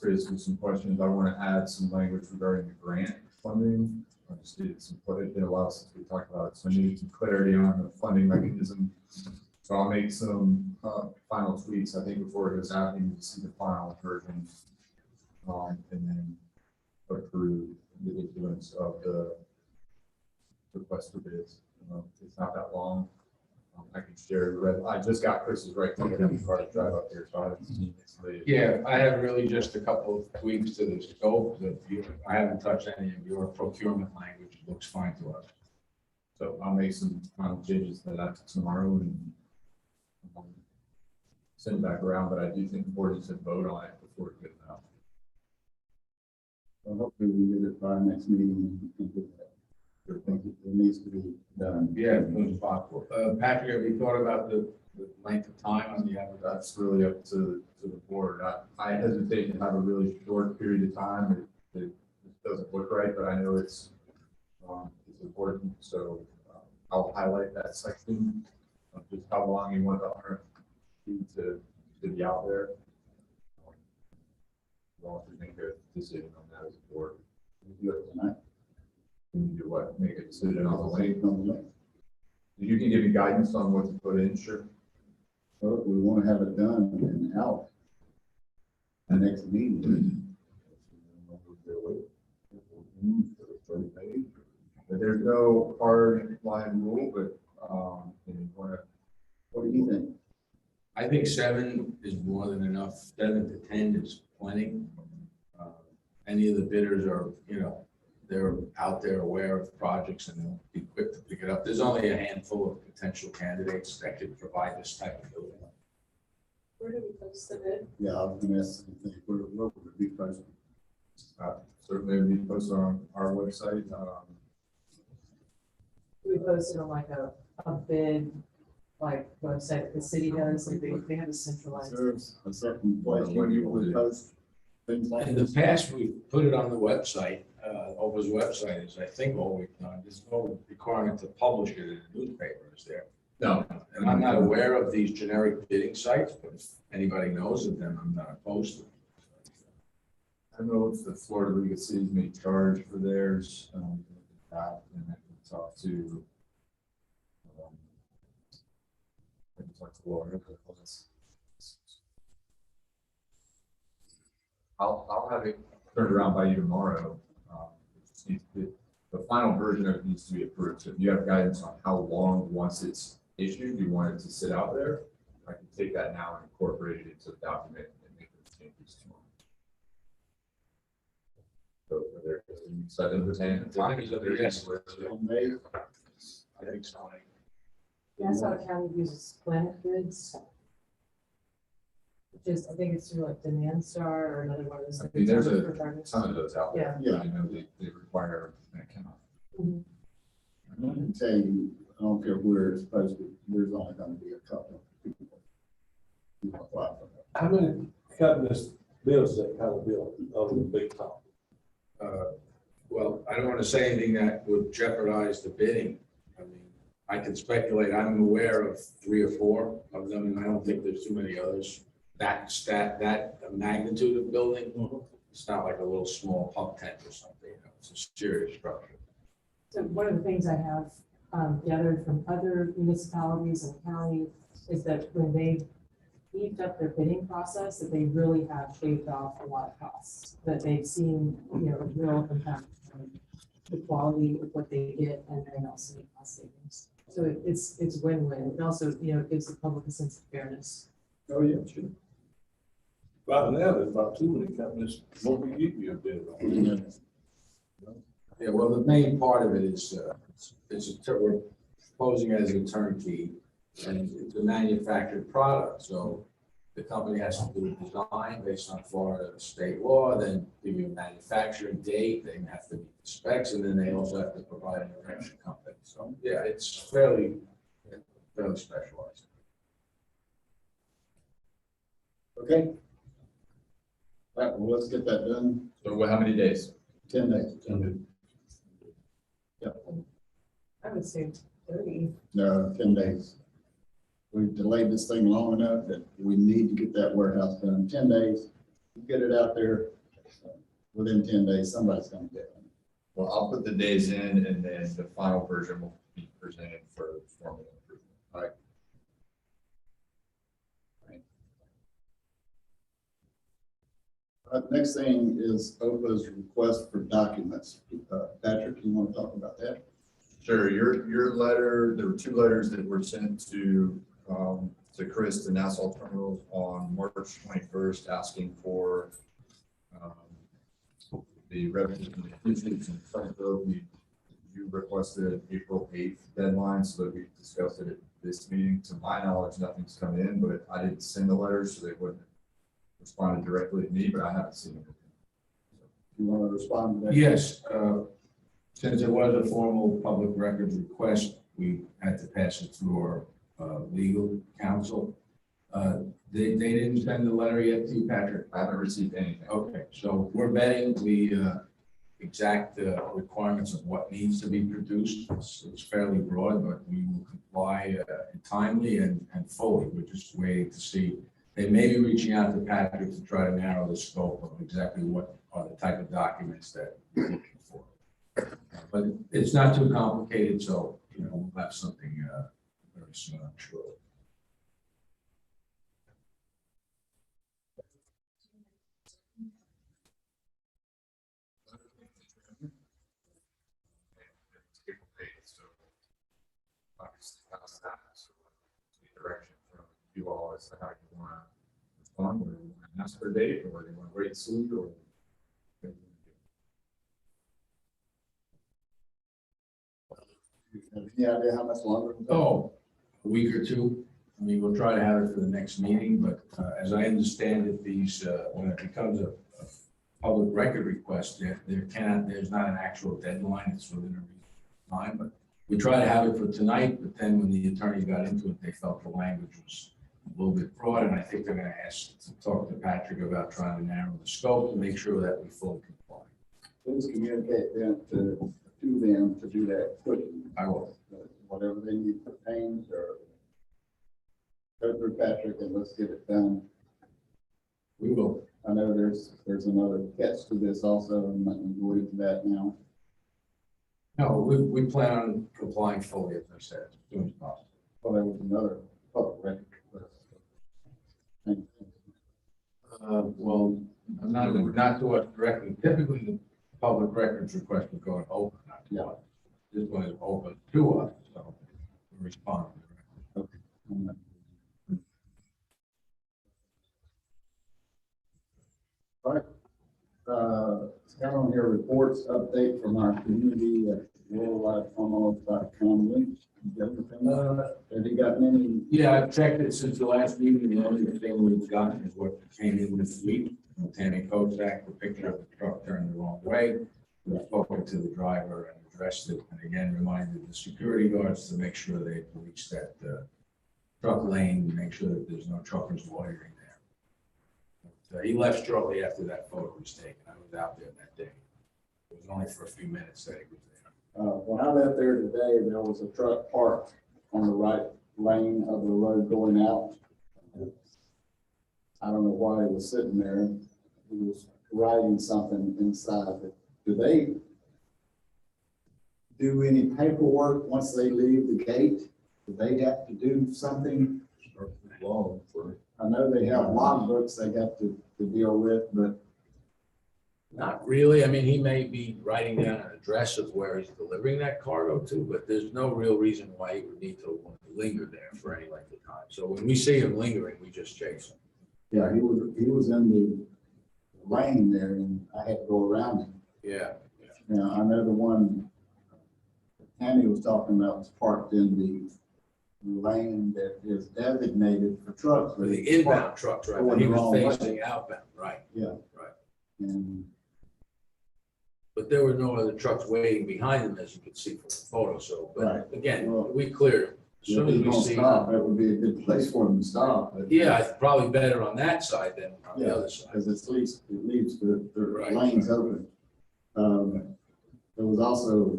Chris with some questions. I want to add some language regarding the grant funding. I just needed some, but it's been a while since we talked about it, so I needed some clarity on the funding mechanism. So I'll make some final tweaks, I think, before it goes out, and you can see the final version. And then approve the issuance of the request for bids. It's not that long. I can share the red. I just got Chris's right to drive up here, so I haven't seen it. Yeah, I have really just a couple of tweaks to the scope. I haven't touched any of your procurement language. It looks fine to us. So I'll make some final changes to that tomorrow and send it back around, but I do think the board needs to vote on it before it gets out. So hopefully we get it by our next meeting and do that. I think it needs to be done. Yeah, as soon as possible. Patrick, have you thought about the length of time on the advertising? That's really up to the board. I hesitate to have a really short period of time. It doesn't look right, but I know it's important. So I'll highlight that section of just how long you want the RFP to be out there. We'll have to make a decision on that as a board. We do it tonight. And you do what? Make a decision on the length. On the link. You can give me guidance on what to put in, sure. So we want to have it done and out the next meeting. But there's no hard line rule, but, What do you think? I think 7 is more than enough. 7 to 10 is plenty. Any of the bidders are, they're out there aware of projects and they'll be quick to pick it up. There's only a handful of potential candidates that could provide this type of building. where do we post the bid? Yeah, I was gonna ask, where would it be posted? certainly we post on our website. Do we post it on like a bid, like website that the city does, like they have a centralized. Is there a certain place where you would post things like In the this? past, we put it on the website, OPA's website is, I think, all we've done. There's no requirement to publish it in the newspaper, is there? No, And I'm not aware of these generic bidding sites, but if anybody knows of them, I'm not opposed to them. I don't know if the Florida League of Cities may charge for theirs, that, and I can talk to. I can talk to Laura. I'll have it turned around by you tomorrow. The final version of it needs to be approved. So if you have guidance on how long, once it's issued, you want it to sit out there, I can take that now and incorporate it into the document and make those changes tomorrow. So are there 7 to 10? Yes. May. I think so. Nassau County uses Planet Goods. Which is, I think it's through like Demand Star or another one of those. I mean, there's a providers. ton of those out there. Yeah. I know they require an account. I can tell you, I don't care where it's posted, there's only gonna be a couple of people who apply for that. How many companies builds that kind of building over the big top? Well, I don't want to say anything that would jeopardize the bidding. I mean, I can speculate. I'm aware of 3 or 4 of them, and I don't think there's too many others. That magnitude of building, it's not like a little small pub tent or something. You know, it's a serious structure. So one of the things I have gathered from other municipalities and counties is that when they beefed up their bidding process, that they really have shaved off a lot of costs, that they've seen, you know, a real impact on the quality of what they get and then also the cost savings. So it's win-win. It also, you know, gives the public a sense of fairness. Oh, yeah, sure. Right now, there's about too many companies won't give you a bid on. Yeah, well, the main part of it is, we're proposing it as a turnkey, and it's a manufactured product, so the company has to do a design based on Florida state law, then give you a manufacturing date, they have to meet the specs, and then they also have to provide an erection company. So, yeah, it's fairly specialized. Okay. All right, well, let's get that done. So how many days? 10 days. Yeah, I would say 30. no, 10 days. We've delayed this thing long enough that we need to get that warehouse done. 10 days, get it out there. Within 10 days, somebody's gonna get it. Well, I'll put the days in and then the final version will be presented for formal approval. All right. Next thing is OPA's request for documents. Patrick, you want to talk about that? Sure, your letter, there were 2 letters that were sent to Chris, the Nassau Terminals on March 21st, asking for the revenue from the commissions and you requested an April 8th deadline so that we discussed it at this meeting. To my knowledge, nothing's come in, but I didn't send the letters, so they wouldn't respond directly to me, but I haven't seen it. You want to respond to that? Yes, since it was a formal public records request, we had to pass it through our legal counsel. They didn't send the letter yet to you, Patrick? I haven't received anything. Okay, so we're vetting the exact requirements of what needs to be produced. It's fairly broad, but we will comply timely and fully. We're just waiting to see. They may be reaching out to Patrick to try to narrow the scope of exactly what are the type of documents that we're looking for. But it's not too complicated, so, you know, we'll have something very soon, I'm sure. Direction from you all as to how you want to respond, or ask for a date, or you want to wait and see, or. Any idea how much longer? Oh, a week or 2. I mean, we'll try to have it for the next meeting, but as I understand it, these, when it becomes a public record request, there's not an actual deadline, it's within a reasonable time, but we try to have it for tonight, but then when the attorney got into it, they felt the language was a little bit broad, and I think they're going to ask to talk to Patrick about trying to narrow the scope to make sure that we fully comply. Please communicate them to them to do that quickly. I will. Whatever they need for pains or go through Patrick and let's get it done. We will. I know there's another catch to this also, I'm not gonna go into that now. No, we plan on complying fully, as I said, as soon as possible. Well, there was another public record request. Thank you. Well, not to us directly. Typically, the public records request would go to open, not to us. This one is open to us, so we respond. All right. It's got on here reports, update from our community at worldwidepharma.com link. Have you got any? Yeah, I've checked it since the last meeting. The only thing we've gotten is what came in this week. Tammy Kozak, the picture of the truck turning the wrong way. We've spoken to the driver and addressed it, and again, reminded the security guards to make sure they police that truck lane, make sure that there's no truckers loitering there. But, he left shortly after that photo was taken. I was out there that day. It was only for a few minutes that he was there. When I left there today, there was a truck parked on the right lane of the road going out. I don't know why he was sitting there. He was writing something inside. Do they do any paperwork once they leave the gate? Do they have to do something? I know they have logbooks they got to deal with, but Not really. I mean, he may be writing down an address of where he's delivering that cargo to, but there's no real reason why he would need to linger there for any length of time. So when we see him lingering, we just chase him. yeah, he was in the lane there and I had to go around him. Yeah. Now, I know the one Tammy was talking about was parked in the lane that is designated for trucks. For the inbound trucks, right? But he was facing outbound, right? Yeah. Right. And But there were no other trucks waiting behind him, as you could see from the photo. So, Right. but again, Well, we cleared him. As if soon as he's we gonna see stop, him. that would be a good place for him to stop. but- Yeah, it's probably better on that side than on the Yeah, other side. because it leaves the Right. lanes open. There was also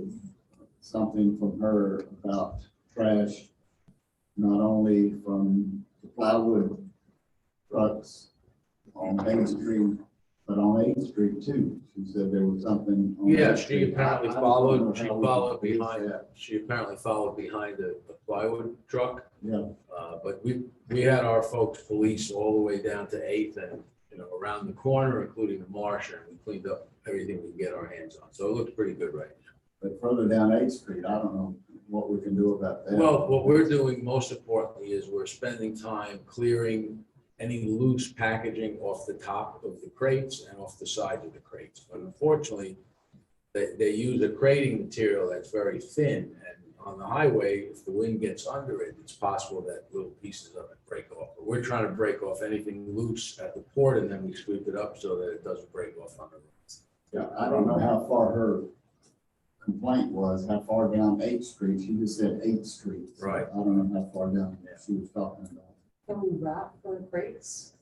something from her about trash, not only from the plywood trucks on 8th Street, but on 8th Street too. She said there was something. on Yeah, 8th she Street. apparently I don't know followed how we can behind, fix that. she apparently followed behind the plywood truck. Yeah, But we had our folks police all the way down to 8th and, around the corner, including the marsh, and we cleaned up everything we could get our hands on. So it looks pretty good right now. but further down 8th Street, I don't know what we can do about that. Well, what we're doing most importantly is we're spending time clearing any loose packaging off the top of the crates and off the sides of the crates. But unfortunately, they use a crating material that's very thin, and on the highway, if the wind gets under it, it's possible that little pieces of it break off. But we're trying to break off anything loose at the port, and then we sweep it up so that it doesn't break off on the road. Yeah, I don't know how far her complaint was, how far down 8th Street. She just said 8th Street. So Right. I don't know how far down she was talking about. Can we wrap the crates?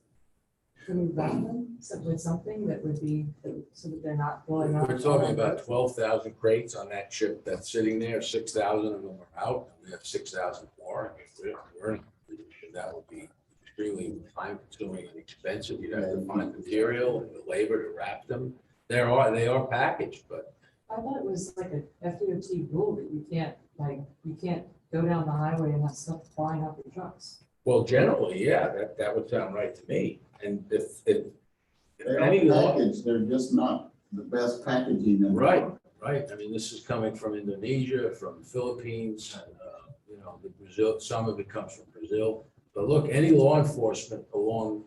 Can we wrap them with something that would be, so that they're not blowing up? We're talking about 12,000 crates on that ship that's sitting there. 6,000 of them are out. We have 6,000 more. I mean, we're in a position that would be extremely time consuming and expensive. You'd have to find material and the labor to wrap them. They are packaged, but I thought it was like a FDOT rule that you can't go down the highway and have stuff flying off your trucks. well, generally, yeah, that would sound right to me. And if They're any law, packaged, they're just not the best packaging. in the right, world. right. I mean, this is coming from Indonesia, from the Philippines, and, the Brazil, some of it comes from Brazil. But look, any law enforcement along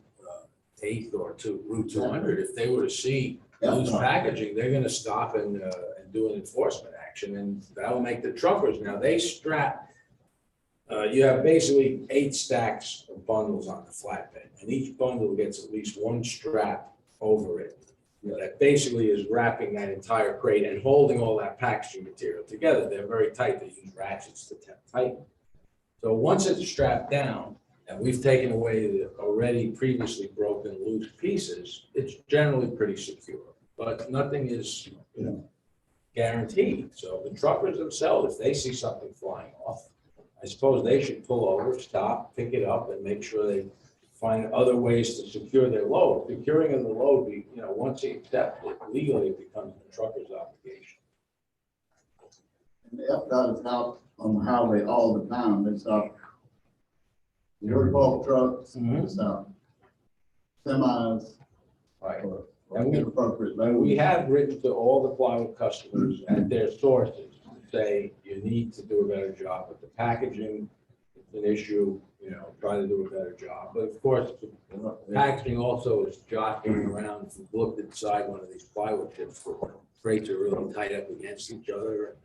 8th or Route 200, if they were to see loose packaging, they're gonna stop and do an enforcement action, and that'll make the truckers, now they strap, you have basically 8 stacks of bundles on the flatbed, and each bundle gets at least one strap over it. That basically is wrapping that entire crate and holding all that packaging material together. They're very tight. They use ratchets to tighten. So once it's strapped down, and we've taken away the already previously broken loose pieces, it's generally pretty secure. But nothing is, guaranteed. So the truckers themselves, if they see something flying off, I suppose they should pull over, stop, pick it up, and make sure they find other ways to secure their load. Securing of the load, once they accept it legally, it becomes the trucker's obligation. And the FDOT is out on the highway all the time. They stop your bulk trucks, they stop semis. Right. Or inappropriate And loads. we have written to all the plywood customers at their sources to say, you need to do a better job with the packaging. It's an issue, try to do a better job. But of course, packaging also is jockeying around. If you've looked inside one of these plywood chips, crates are really tight up against each other.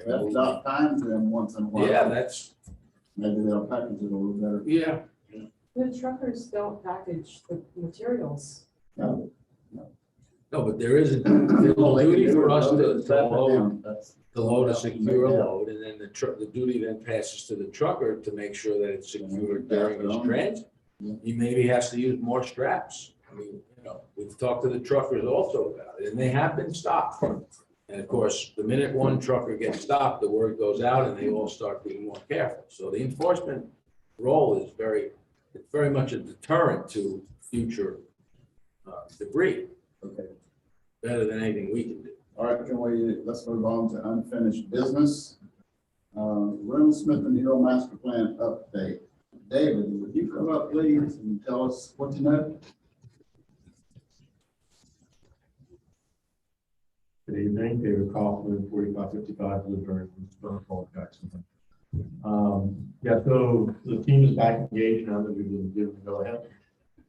FDOT finds them once in a while. Yeah, that's, Maybe they'll package it a little better. yeah. The truckers don't package the materials. No. No, but there is a duty for us to load. That's- The load is secure load, and then the duty then passes to the trucker to make sure that it's secured during his transit. He maybe has to use more straps. I mean, we've talked to the truckers also about it, and they have been stopped. And of course, the minute one trucker gets stopped, the word goes out and they all start being more careful. So the enforcement role is it's very much a deterrent to future debris, Okay. better than anything we can do. All right, let's move on to unfinished business. Reynolds Smith and Hill Master Plan update. David, would you come up, please, and tell us what you know? Good evening, David Kaufman, 4555 Woodburn, Falls, Jackson. Yeah, so the team is back engaged now that we've been given the go-ahead.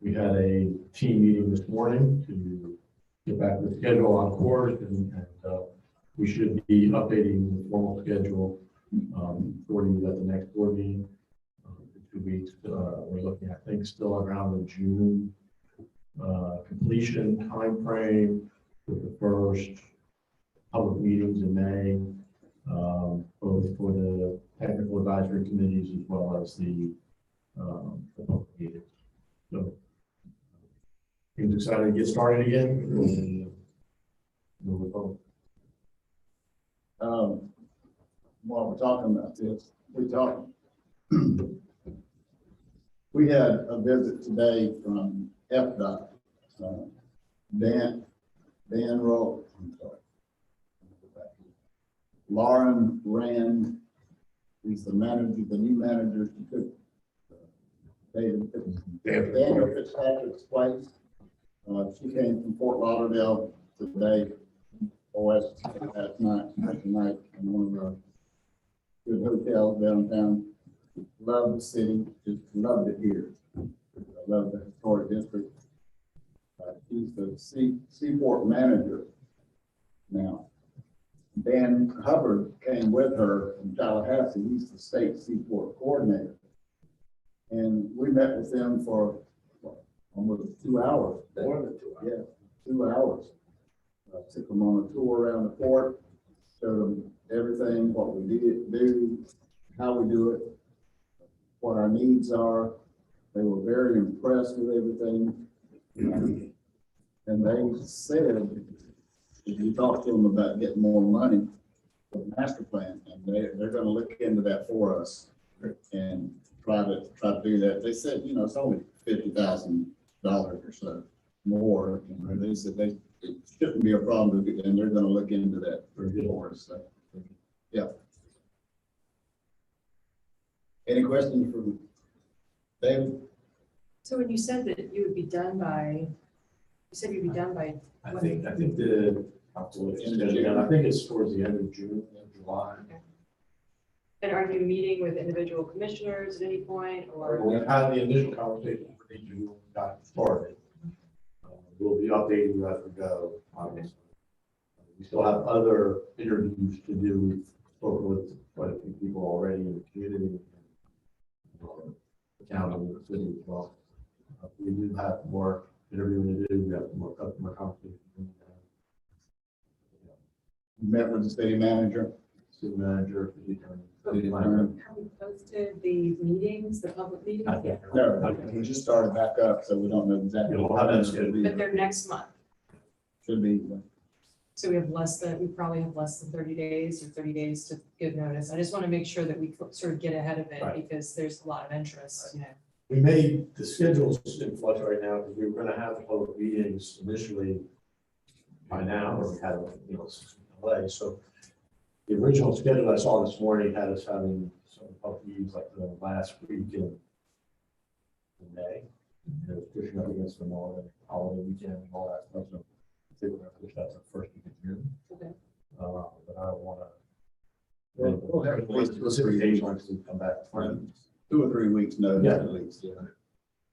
We had a team meeting this morning to get back to the schedule on course, and we should be updating the formal schedule for you at the next board meeting. In 2 weeks, we're looking, I think, still around the June completion timeframe with the first public meetings in May, both for the technical advisory committees as well as the public meetings. So, I'm excited to get started again. And move forward. While we're talking about this, we had a visit today from FDOT, Dan Rowe, I'm sorry. Lauren Rand, he's the manager, the new manager. She took Daniel Fitzpatrick's place. She came from Fort Lauderdale today, or last night, in one of the good hotels downtown. Loved the city, just loved it here. I love the historic district. She's the Seaport manager now. Dan Hubbard came with her from Tallahassee. He's the state Seaport coordinator. And we met with them for almost 2 hours. More than 2 hours. Yeah, 2 hours. Took them on a tour around the port, showed them everything, what we do, how we do it, what our needs are. They were very impressed with everything. And they said, if you talk to them about getting more money for the master plan, and they're gonna look into that for us and try to do that. They said, it's only $50,000 or so more. They said it shouldn't be a problem, and they're gonna look into that for us. So, yeah. Any questions for David? So when you said that you would be done by, I think the I think it's towards the end of June, July. and are you meeting with individual commissioners at any point, or? We've had the initial conversation with each of you got started. We'll be updating you as we go, obviously. We still have other interviews to do, spoken with quite a few people already in the community. The county and the city as well. We do have more interviewing to do, we have more customer conversations. Met with the city manager. City manager, city attorney. Have we posted the meetings, the public meetings? yet? No, we just started back up, so we don't know exactly. You'll have that scheduled. But they're next month. Should be. So we probably have less than 30 days or 30 days to give notice. I just want to make sure that we sort of get ahead of it Right. because there's a lot of interest, you know. We made, the schedule's in flux right now, because we were gonna have public meetings initially by now, or we had, some delay, so the original schedule I saw this morning had us having some public meetings like the last week in May. And it was pushing up against the holiday weekend and all that stuff, so I think we're gonna push that to the first week of June. Okay. But I don't wanna. We'll have at least 2 or 3 days weeks, once we come back. 2 or 3 weeks notice Yeah. at least, yeah.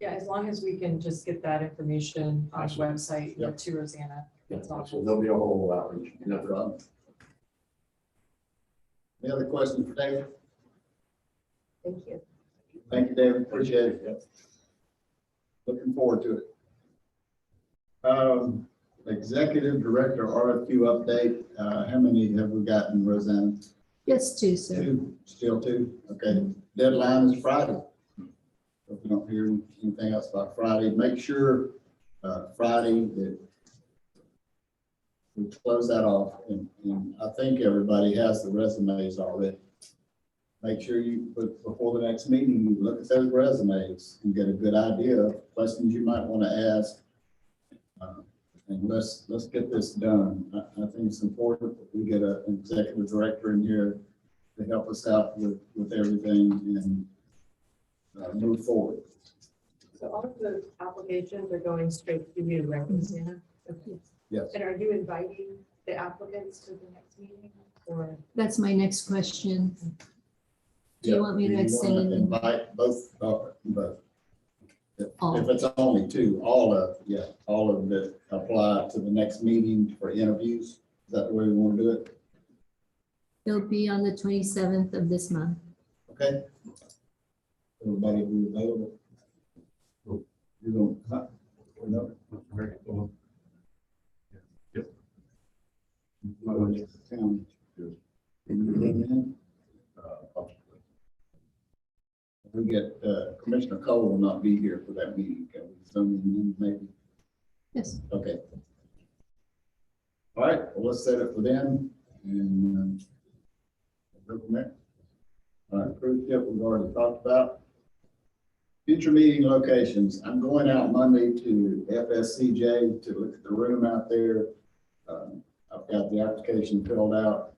Yeah, as long as we can just get that information on the Absolutely. website, Yep. to Rosanna. That's So awesome. there'll be a whole outreach. No problem. Any other questions for David? Thank you. Thank you, David. Appreciate it. Looking forward to it. Executive Director RFQ update. How many have we gotten, Rosanna? Just 2, sir. 2, still 2? Okay. Deadline is Friday. If you don't hear anything else by Friday, make sure Friday that we close that off. And I think everybody has the resumes already. Make sure you, before the next meeting, you look at those resumes and get a good idea of questions you might want to ask. And let's get this done. I think it's important that we get an executive director in here to help us out with everything and move forward. So all of the applications are going straight to you, right, Rosanna? Okay. Yes. And are you inviting the applicants to the next meeting or? That's my next question. Do you want me to Do you extend wanna it? invite both, but All. if it's only 2, all of it apply to the next meeting for interviews. Is that the way we want to do it? It'll be on the 27th of this month. Okay? Everybody be available? You don't, huh? No? Town. Amen. We get, Commissioner Cole will not be here for that meeting, can we zoom him in maybe? Yes. Okay. All right, well, let's set it for them and go from there. All right, cruise ship we've already talked about. Future meeting locations. I'm going out Monday to FSCJ to look at the room out there. I've got the application filled out.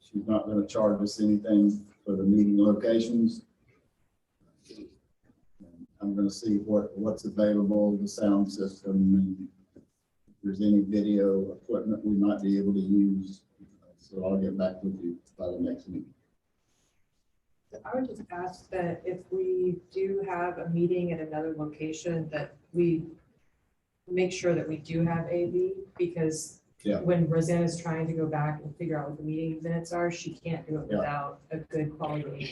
She's not going to charge us anything for the meeting locations. I'm going to see what's available, the sound system, and if there's any video equipment we might be able to use. So I'll get back with you by the next meeting. I would just ask that if we do have a meeting at another location, that we make sure that we do have AV, because Yeah. when Rosanna's trying to go back and figure out what the meeting minutes are, she can't do it Yeah. without a good quality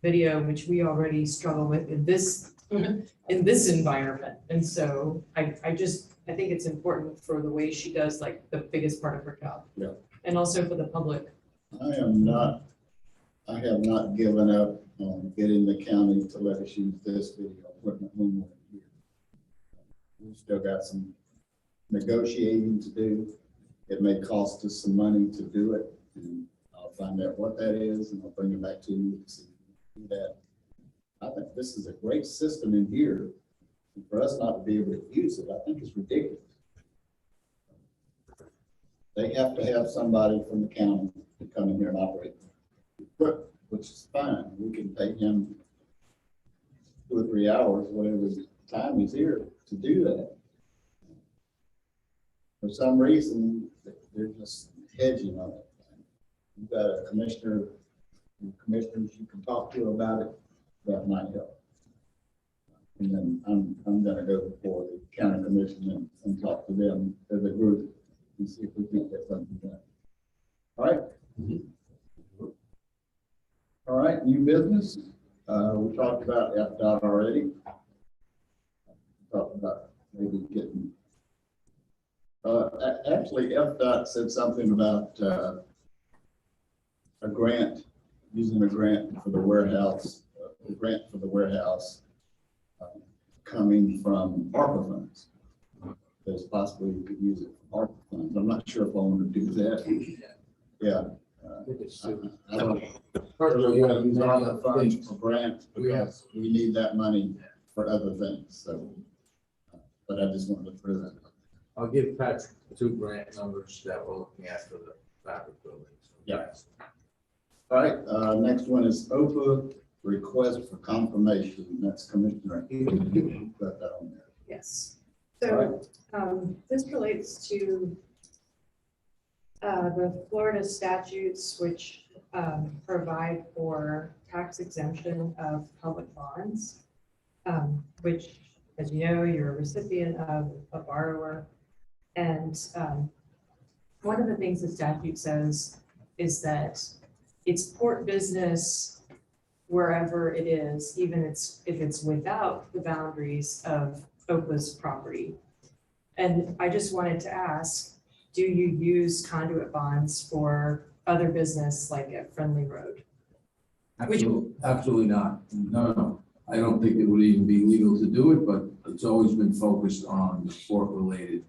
video, which we already struggle with in this environment. And so I think it's important for the way she does like the biggest part of her job. Yeah. And also for the public. I have not given up on getting the county to let us use this video equipment when we're here. We've still got some negotiating to do. It may cost us some money to do it, and I'll find out what that is, and I'll bring it back to you to see if we can do that. I think this is a great system in here, and for us not to be able to use it, I think it's ridiculous. They have to have somebody from the county to come in here and operate. But, which is fine, we can pay him 2 or 3 hours, whatever time he's here to do that. For some reason, they're just hedging on it. You've got a commissioners you can talk to about it, that might help. And then I'm gonna go before the county commission and talk to them as a group and see if we can get something done. All right? All right, new business. We talked about FDOT already. Talked about maybe getting, actually FDOT said something about a grant, using a grant for the warehouse, coming from ARPA funds. there's possibly you could use it for ARPA funds. I'm not sure if I want to do that. Yeah. I think it's, I don't personally, really want to use ARPA funds for grants We have- because we need that money for other things, so. But I just wanted to throw that. I'll give Patrick the 2 grant numbers that we're looking at for the fabric buildings. Yeah. All right, next one is OPA request for confirmation. That's Commissioner. Got that on there. Yes. So this relates to the Florida statutes, which provide for tax exemption of public bonds, which, as you know, you're a recipient of a borrower. And one of the things the statute says is that it's port business wherever it is, even if it's without the boundaries of OPA's property. And I just wanted to ask, do you use conduit bonds for other business like at Friendly Road? Absolutely not. No. I don't think it would even be legal to do it, but it's always been focused on the sport-related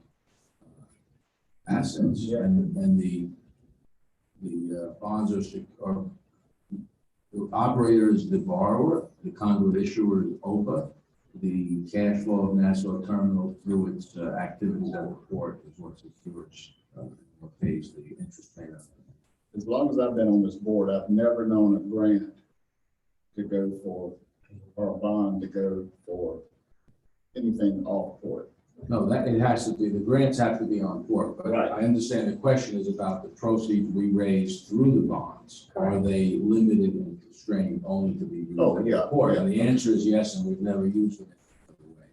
assets. And the bonds are the operator is the borrower, the conduit issuer is OPA. The cash flow of Nassau Terminal through its activities at the port is what secures, what pays the interest payment. As long as I've been on this board, I've never known a grant to go for, or a bond to go for anything off port. No, that it has to be, the grants have to be on port, but Right. I understand the question is about the proceeds we raise through the bonds. Are Correct. they limited and constrained only to be used Oh, at the yeah, port? yeah. And the answer is yes, and we've never used them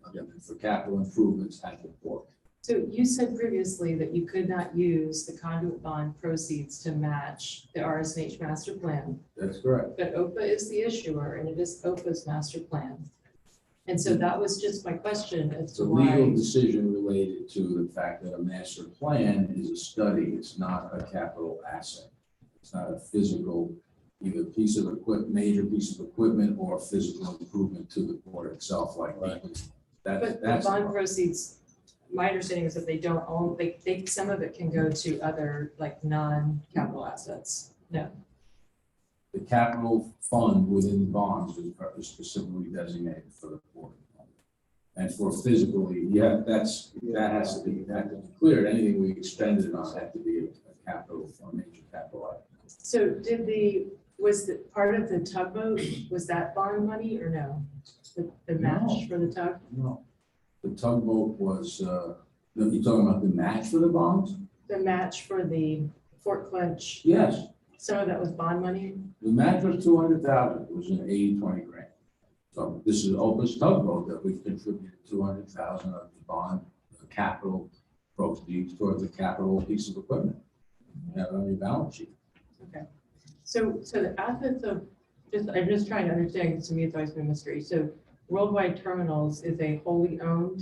other than for capital improvements at the port. So you said previously that you could not use the conduit bond proceeds to match the RSNH master plan, That's correct. but OPA is the issuer and it is OPA's master plan. And so that was just my question as It's to a legal why. decision related to the fact that a master plan is a study. It's not a capital asset. It's not a physical, either piece of equipment, major piece of equipment or physical improvement to the port itself like Right. But the that's. bond proceeds, my understanding is that they don't own, some of it can go to other like non-capital assets. No. The capital fund within bonds is specifically designated for the port. And for physically, that has to be cleared. Anything we expended on had to be a capital, a major capital item. So was the part of the tugboat, was that bond money or no? The match No. for the tug? No. The tugboat was, you're talking about the match for the bonds? The match for the Fort Clinch, Yes. some of that was bond money? The match was 200,000. It was an 80-20 grant. So this is Opus tugboat that we've contributed 200,000 of the bond capital proceeds towards the capital piece of equipment. You have it on your balance sheet. Okay. So the assets of, I'm just trying to understand, because to me it's always been a mystery. So Worldwide Terminals is a wholly owned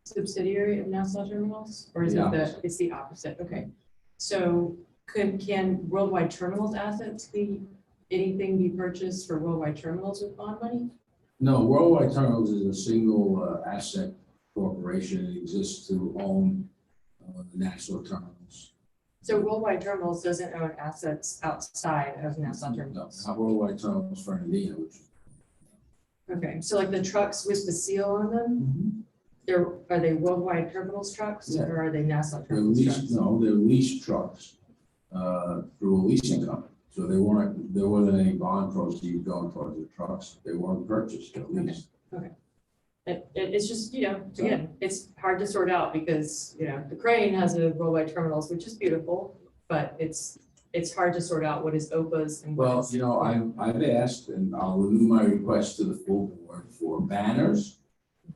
subsidiary of Nassau Terminals? Or is The it opposite. it's the opposite? Okay. So can Worldwide Terminals assets anything be purchased for Worldwide Terminals with bond money? No, Worldwide Terminals is a single asset corporation. It exists to own the Nassau Terminals. So Worldwide Terminals doesn't own assets outside of Nassau No, Terminals? not Worldwide Terminals Fernandina, which. Okay, so like the trucks with the seal on them, are they Worldwide Terminals trucks Yeah. or are they Nassau They're Terminals leased, trucks? no, they're leased trucks through a leasing company. So there wasn't any bond proceeds going towards the trucks. They weren't purchased, they're leased. It's just, again, it's hard to sort out because, the Crane has a Worldwide Terminals, which is beautiful, but it's hard to sort out what is OPA's and what Well, is. I've asked, and I'll renew my request to the full board for banners,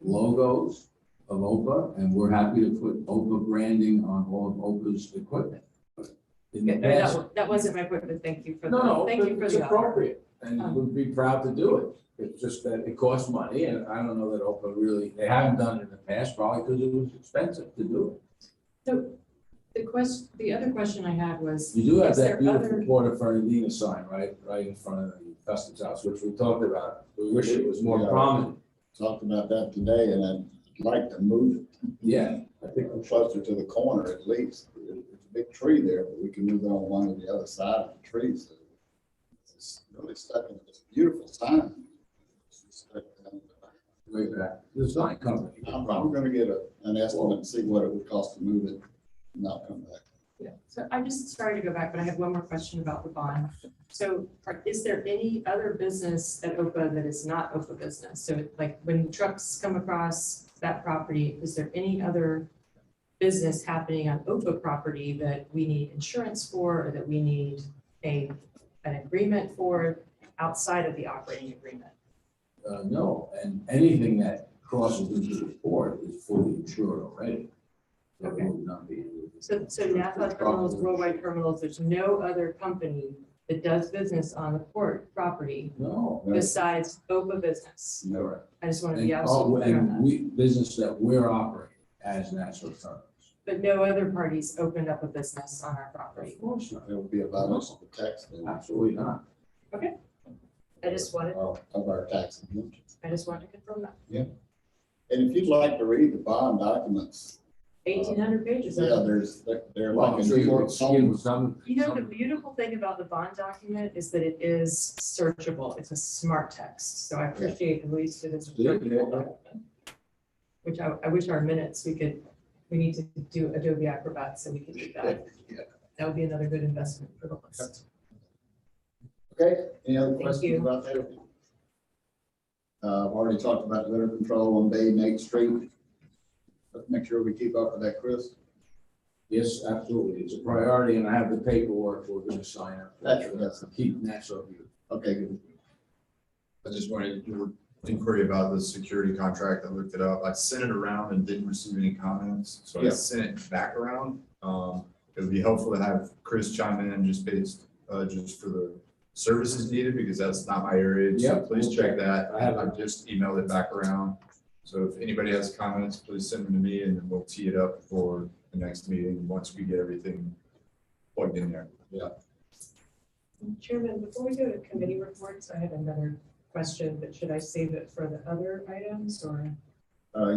logos of OPA, and we're happy to put OPA branding on all of OPA's equipment. But in the Okay, past, that wasn't my point, but thank you for no, thank you for it's the offer. appropriate, and we'd be proud to do it. It's just that it costs money, and I don't know that OPA really, they haven't done it in the past, probably because it was expensive to do it. So the other question I had was. You do have is there that beautiful other- Port of Fernandina sign, right in front of the Customs House, which we talked about. We wish it was more Yeah. prominent. Talked about that today, and like to move Yeah, I think it closer to the corner at least. There's a big tree there, but we can move it on one or the other side of the tree. So it's really stuck in this beautiful sign. It's stuck down. way back, the sign company. I'm gonna get an estimate and see what it would cost to move it and I'll come back. Yeah, so I'm just sorry to go back, but I have one more question about the bond. So is there any other business at OPA that is not OPA business? So like when trucks come across that property, is there any other business happening on OPA property that we need insurance for, or that we need an agreement for outside of the operating agreement? No, and anything that crosses into the port is fully insured already. That Okay. would not be. So Nassau Terminals, Worldwide Terminals, there's no other company that does business on the port property No. besides OPA business? No, I just want to be And, absolutely clear on and that. we, business that we're operating as National Terminals. But no other parties opened up a business on our property. Of course not. it would be a violation of the tax Absolutely not. I just wanted, of our tax exemptions. I just wanted to confirm that. And if you'd like to read the bond documents, 1,800 pages. yeah, they're Well, like I'm sure a you short would see poem. some. You know, the beautiful thing about the bond document is that it is searchable. It's a smart text. So I appreciate at least it is a Yeah. searchable document. Which I wish our minutes, we need to do Adobe Acrobat so we can do that. Yeah. That would be another good investment for the list. Okay, any other Thank questions you. about that? I've already talked about litter control on Bay and 8th Street. Let's make sure we keep up with that, Chris. Yes, absolutely. It's a priority and I have the paperwork we're going to sign up. That's- Keep Nassau View. Okay, good. I just wanted to do an inquiry about the security contract. I looked it up. I sent it around and didn't receive any comments, so I Yeah. sent it back around. It would be helpful to have Chris chime in just just for the services needed, because that's not my area. So Yep. please check that. I have it. I've just emailed it back around. So if anybody has comments, please send them to me and then we'll tee it up for the next meeting once we get everything plugged in there. Chairman, before we go to committee reports, I had another question, but should I save it for the other items or?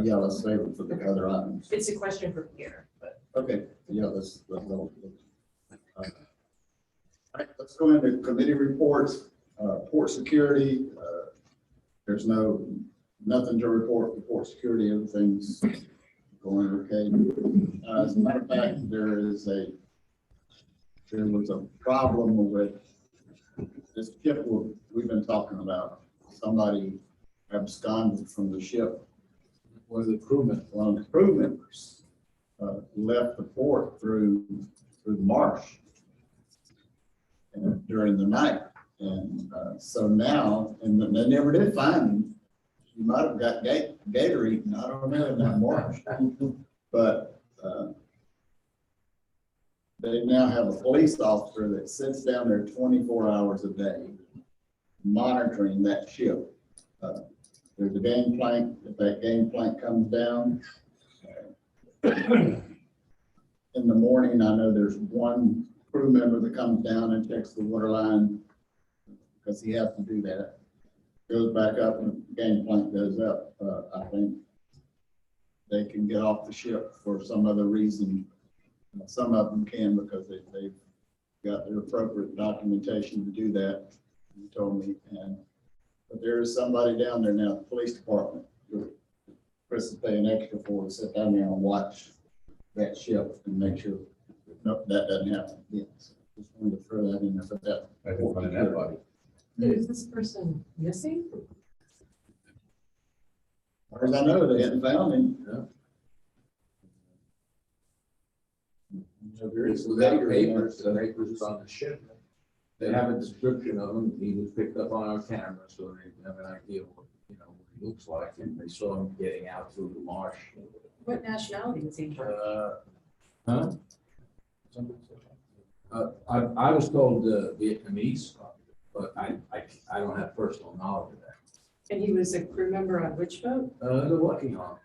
Yeah, let's save it for the other items. It's a question for Pierre, but Okay, yeah, let's go. All right, let's go into committee reports, port security. There's nothing to report for port security, everything's going okay. As a matter of fact, there was a problem with this ship we've been talking about. Somebody absconded from the ship. One of the crewmen. One of the crew members left the port through the marsh and during the night. And so now, and they never did find him. He might have got gator eaten, I don't know, in that marsh. But they now have a police officer that sits down there 24 hours a day monitoring that ship. There's a gangplank. If that gangplank comes down, in the morning, I know there's one crew member that comes down and checks the water line because he has to do that. Goes back up and the gangplank goes up. I think they can get off the ship for some other reason. Some of them can because they've got their appropriate documentation to do that. He told me, but there is somebody down there now, the police department. Chris is paying extra for to sit down there and watch that ship and make sure that doesn't happen again. So just wanted to throw that in there, but that. I can find that body. is this person missing? As far as I know, they hadn't found him. So there is Without gator in there, papers, the papers is on the ship. They have a description of him. He was picked up on our camera, so they have an idea of what, what he looks like. And they saw him getting out through the marsh. What nationality is he? Huh? I was told Vietnamese, but I don't have personal knowledge of that. And he was a crew member on which boat? The Lucky Hawk.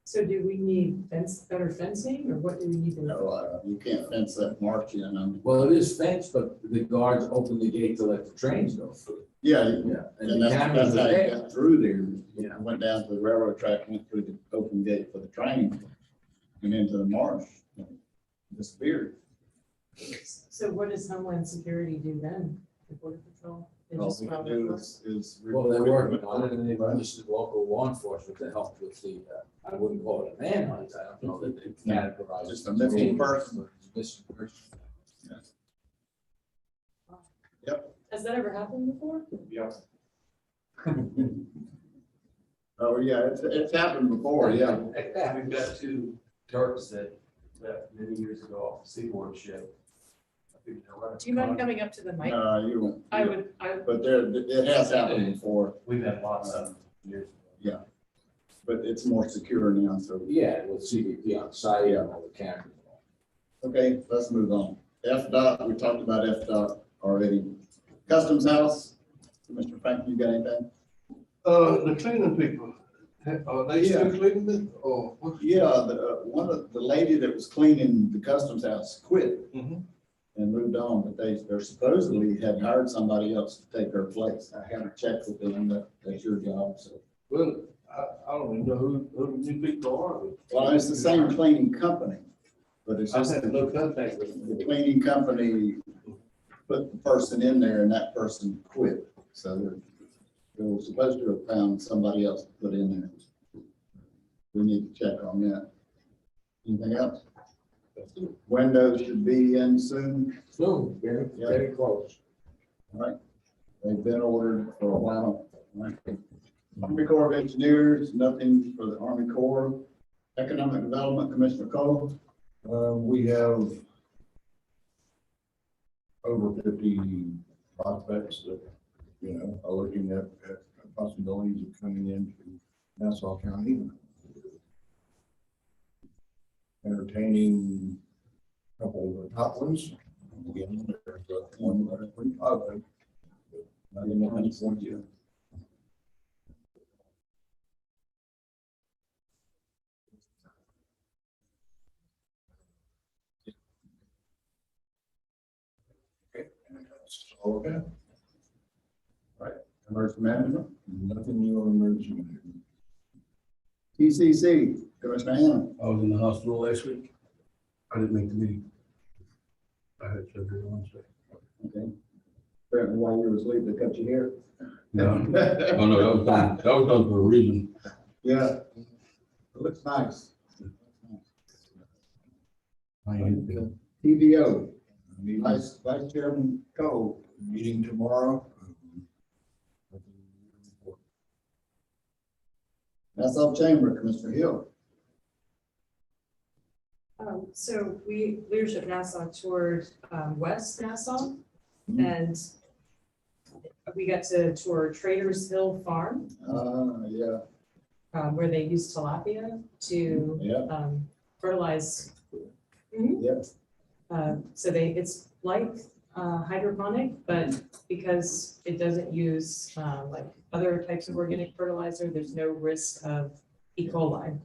So do we need better fencing or what do we need to know? No, you can't fence that marsh in. Well, it is fenced, but the guards open the gate to let the trains go through. Yeah, Yeah. and the that's cameras how are you there. got through there. Yeah. Went down to the railroad track, went through the open gate for the train and into the marsh. Disappeared. So what does Homeland Security do then? The Border Patrol? They All just we can file do their is. Well, they're report working on it and they've enlisted local law enforcement to help with the, I wouldn't call it a manhunt. I don't know that they categorize. Just a missing person. Missing person. Has that ever happened before? Yeah. Oh, yeah, it's happened before, yeah. We've got two Turks that left many years ago off the seaboard ship. I think they're running- Do you mind coming up to the mic? You won't. I But there, it has happened before, We've had lots of them years ago. but it's more secure now, so. Yeah, with CBP on site and all the cameras. Okay, let's move on. FDOT, we talked about FDOT already. Customs House, Mr. Frank, you got anything? The cleaning people, are they still Yeah. cleaning it or what? Yeah, one of the lady that was cleaning the Customs House quit Mhm. and moved on, but they're supposedly had hired somebody else to take her place. I haven't checked with them, but that's your job, so. Well, I don't even know who the new people are. Well, it's the same cleaning company, but it's I just had to look up that. the cleaning company put the person in there and that person quit. So they were supposed to have found somebody else to put in there. We need to check on that. Anything else? Windows should be in soon. Soon, very close. All right. They've been ordered for a while. All right. Army Corps of Engineers, nothing for the Army Corps. Economic Development, Commissioner Cole. We have over 50 prospects that, are looking at possibilities of coming into Nassau County. Entertaining a couple of the top ones. Again, there's one that are pretty positive. I didn't know any point yet. All okay. Emergency Management. Nothing new on emergency management. TCC, Commissioner Hammond. I was in the hospital last week. I didn't make the meeting. I had surgery on Wednesday. Okay. Apparently while you were asleep, they cut you here. No, oh no, that was done for a reason. Yeah. It looks nice. I am good. TVO, Vice Chairman Cole. Meeting tomorrow. Nassau Chamber, Commissioner Hill. So Leadership Nassau toured West Nassau, and we got to tour Traders Hill Farm, Yeah, where they use tilapia to yeah, fertilize. yeah. So it's like hydroponic, but because it doesn't use like other types of organic fertilizer, there's no risk of E. coli.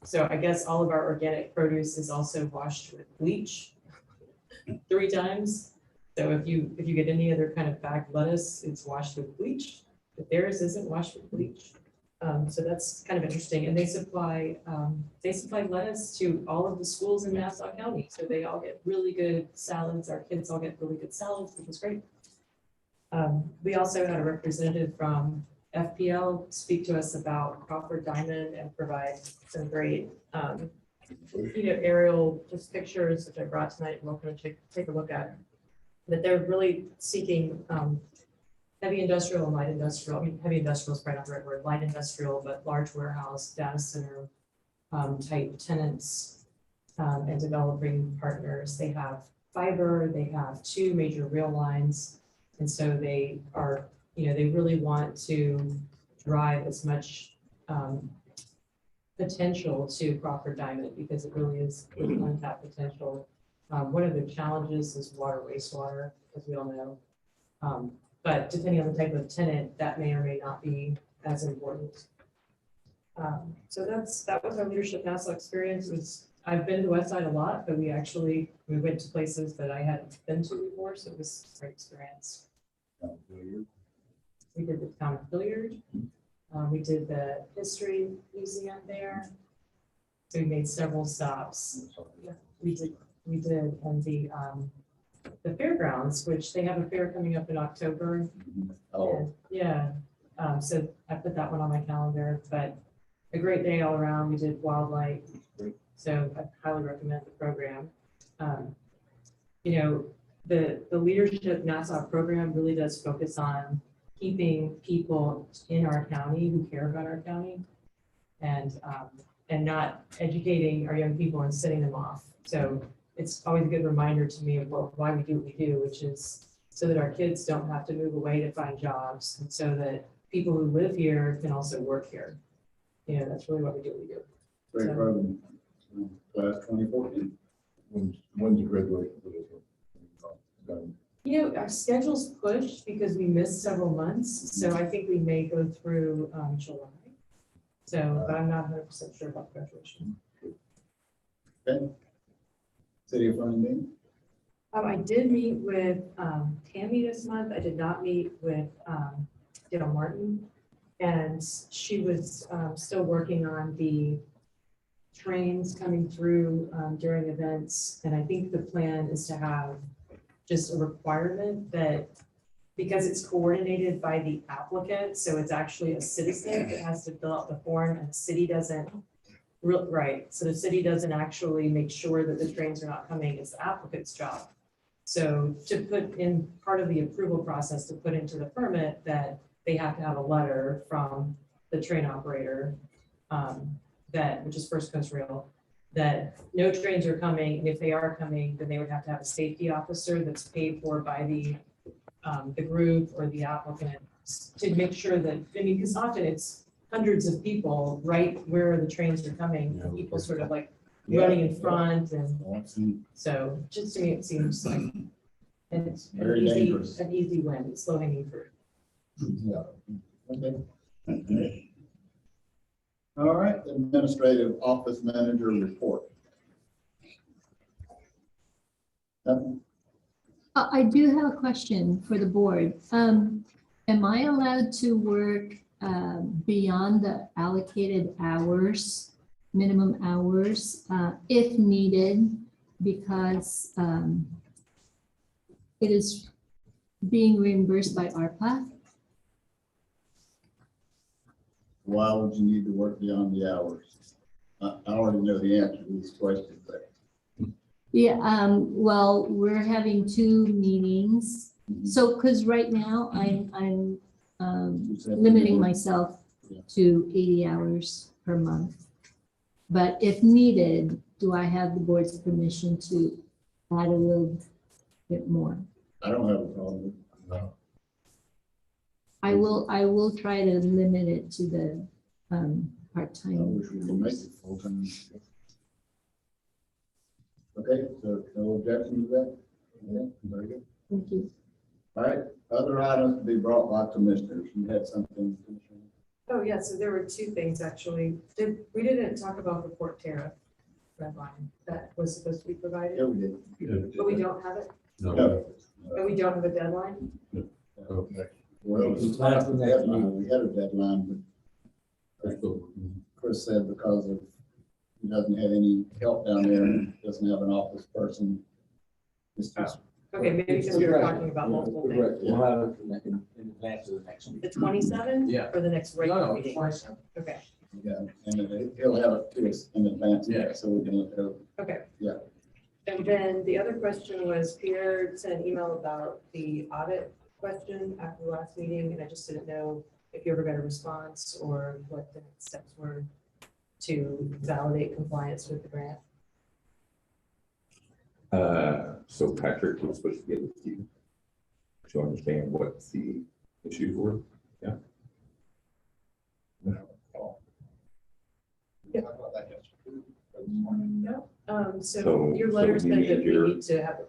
So I guess all of our organic produce is also washed with bleach 3 times. So if you get any other kind of bagged lettuce, it's washed with bleach, but theirs isn't washed with bleach. So that's kind of interesting. And they supply lettuce to all of the schools in Nassau County. So they all get really good salads. Our kids all get really good salads, which is great. We also had a representative from FPL speak to us about Crawford Diamond and provide some great, aerial just pictures, which I brought tonight. Welcome to take a look at. But they're really seeking heavy industrial and light industrial. I mean, heavy industrial is right on the right word, light industrial, but large warehouse, data center type tenants and developing partners. They have fiber, they have 2 major rail lines. And so they are, they really want to drive as much potential to Crawford Diamond because it really is untapped potential. One of the challenges is water, wastewater, as we all know. But depending on the type of tenant, that may or may not be as important. So that was our Leadership Nassau experience. I've been to Westside a lot, but we went to places that I hadn't been to before, so it was a great experience. We did the town of Hilliard. We did the history museum there. So we made several stops. Yeah, we did, and the fairgrounds, which they have a fair coming up in October. Oh, Yeah, so I put that one on my calendar, but a great day all around. We did wildlife. So I highly recommend the program. You know, the Leadership Nassau program really does focus on keeping people in our county who care about our county and not educating our young people and setting them off. So it's always a good reminder to me of why we do what we do, which is so that our kids don't have to move away to find jobs, and so that people who live here can also work here. You know, that's really what we do. great program. Class 2014. When's the graduation for this one? You know, our schedule's pushed because we missed several months, so I think we may go through July. So, but I'm not 100% sure about graduation. Okay. City of Fernandina. I did meet with Tammy this month. I did not meet with Dale Martin, and she was still working on the trains coming through during events. And I think the plan is to have just a requirement that, because it's coordinated by the applicant, so it's actually a citizen that has to fill out the form, and the city doesn't. Right, so the city doesn't actually make sure that the trains are not coming. It's the applicant's job. So to put in part of the approval process, to put into the permit that they have to have a letter from the train operator, which is First Coast Rail, that no trains are coming, and if they are coming, then they would have to have a safety officer that's paid for by the group or the applicant to make sure that, I mean, because often it's hundreds of people right where the trains are coming, people sort of like running in front, and so just to me, it seems like it's Very dangerous. an easy win, it's low hanging fruit. Yeah. Okay. All right, administrative office manager report. Nothing? I do have a question for the board. Am I allowed to work beyond the allocated hours, minimum hours, if needed, because it is being reimbursed by ARPA? Why would you need to work beyond the hours? I already know the answer to this question, but. Yeah, well, we're having 2 meetings. So, because right now I'm limiting myself to 80 hours per month. But if needed, do I have the board's permission to add a little bit more? I don't have a problem with it. No. I will try to limit it to the I part-time. wish we could make it full time. Okay, so no objection to that? Yeah, very good. Thank you. All right, other items to be brought by commissioners. You had something, Commissioner? Oh, yeah, so there were 2 things actually. We didn't talk about the port tariff red line that was supposed to be provided, Yeah, we did. but we don't have it, No. and we don't have a deadline. Well, we had a deadline, but Chris said because of, he doesn't have any help down there, and doesn't have an office person. It's just, Okay, maybe because we were talking about multiple things. Correct, we'll have it in advance of the next meeting. The 27th? Yeah. Or the next regular No, meeting? 27. Okay, yeah, and he'll have it to us in advance, Yeah. so we can look it over. okay. Yeah. And then the other question was Pierre sent an email about the audit question after the last meeting, and I just didn't know if you ever got a response or what the next steps were to validate compliance with the grant. So Patrick was supposed to get with you to understand what the issues were. Yeah. No, so So- your so letter you said that need your-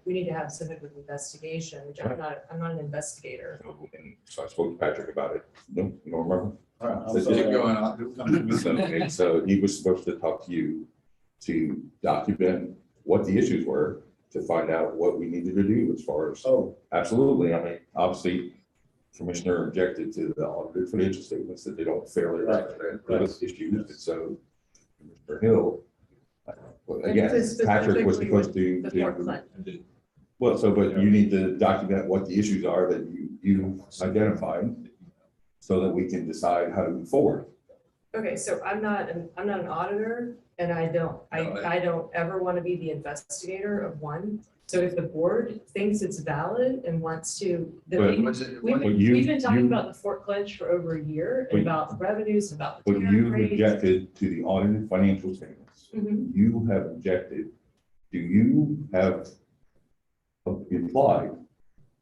we need to have something with investigation, which I'm not an investigator. And so I spoke to Patrick about it. No, you don't remember? All right, So Keep going on. It'll come to me. So he was supposed to talk to you to document what the issues were, to find out what we needed to do as far as, Oh, absolutely. I mean, obviously, Commissioner objected to the audited financial statements that they don't fairly represent those issues, and so Commissioner Hill, well, again, Patrick was supposed to. The Fort Clinton. Well, so, but you need to document what the issues are that you identified so that we can decide how to move forward. Okay, so I'm not an auditor, and I don't ever want to be the investigator of one. So if the board thinks it's valid and wants to, we've been talking about the Fort Clinch for over a year, and about the revenues, about the But tariff you rates. objected to the audited financial statements. Mhm. You have objected. Do you have implied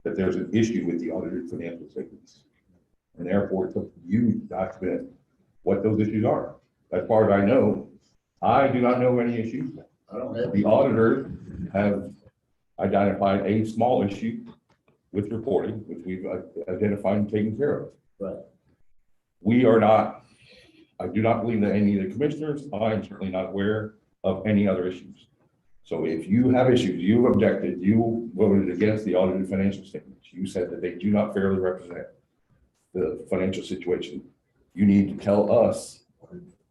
that there's an issue with the audited financial statements? And therefore, it's up to you to document what those issues are. As far as I know, I do not know any issues. I don't have. The auditors have identified a small issue with reporting, which we've identified and taken care of. Right. We are not, I do not believe that any of the commissioners, I'm certainly not aware of any other issues. So if you have issues, you objected, you voted against the audited financial statements, you said that they do not fairly represent the financial situation, you need to tell us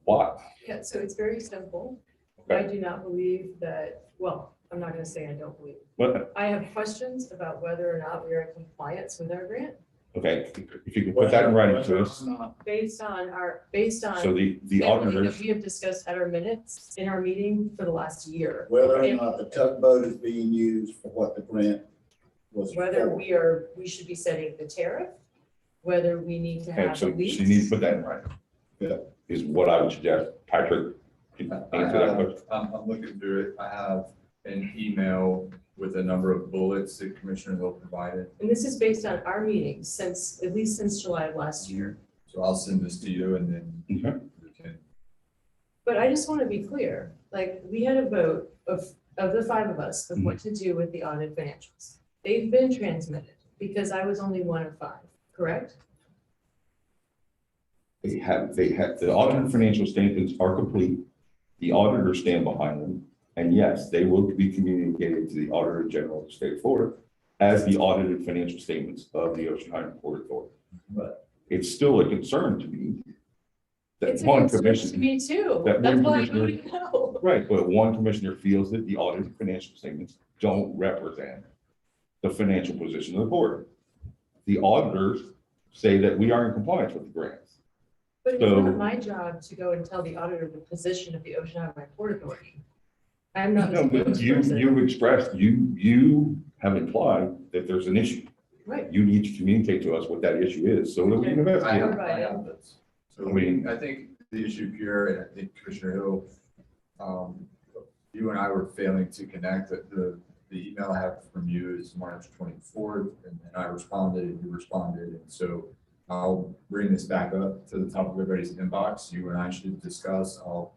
why. Yeah, so it's very simple. Okay. I do not believe that, well, I'm not gonna say I don't believe. But, I have questions about whether or not we are in compliance with our grant, okay, if you can put that in writing to us, based on so the everything auditors, that we have discussed at our minutes in our meeting for the last year. Whether or not the tugboat is being used for what the grant was. Whether for. we should be setting the tariff, whether we need to okay, have so a lease. she needs to put that in writing. Yeah. Is what I would suggest. Patrick, can you answer that question? I'm looking through it. I have an email with a number of bullets that Commissioner Hill provided. And this is based on our meetings since, at least since July of last year. So I'll send this to you and then Okay. you can. But I just want to be clear, like, we had a vote of the five of us of what to do with the audit financials. They've been transmitted because I was only one of five, correct? They have, the audited financial statements are complete. The auditors stand behind them. And yes, they will be communicated to the Auditor General of the State of Florida as the audited financial statements of the Ocean Island Port Authority. But it's still a concern to me that It's a one concern commissioner. to me too. that That's one why I commissioner- want to know. Right, but one commissioner feels that the audited financial statements don't represent the financial position of the board. The auditors say that we are in compliance with the grants. But it's So- not my job to go and tell the auditor the position of the Ocean Island Port Authority. I'm not No, the but spokesperson. you expressed, you have implied that there's an issue. Right. You need to communicate to us what that issue is, so that we can investigate. Right. This. So I mean- I think the issue here, and I think Commissioner Hill, you and I were failing to connect. That the email I have from you is March 24th, and then I responded, and you responded, and so I'll bring this back up to the top of everybody's inbox. You and I should discuss. I'll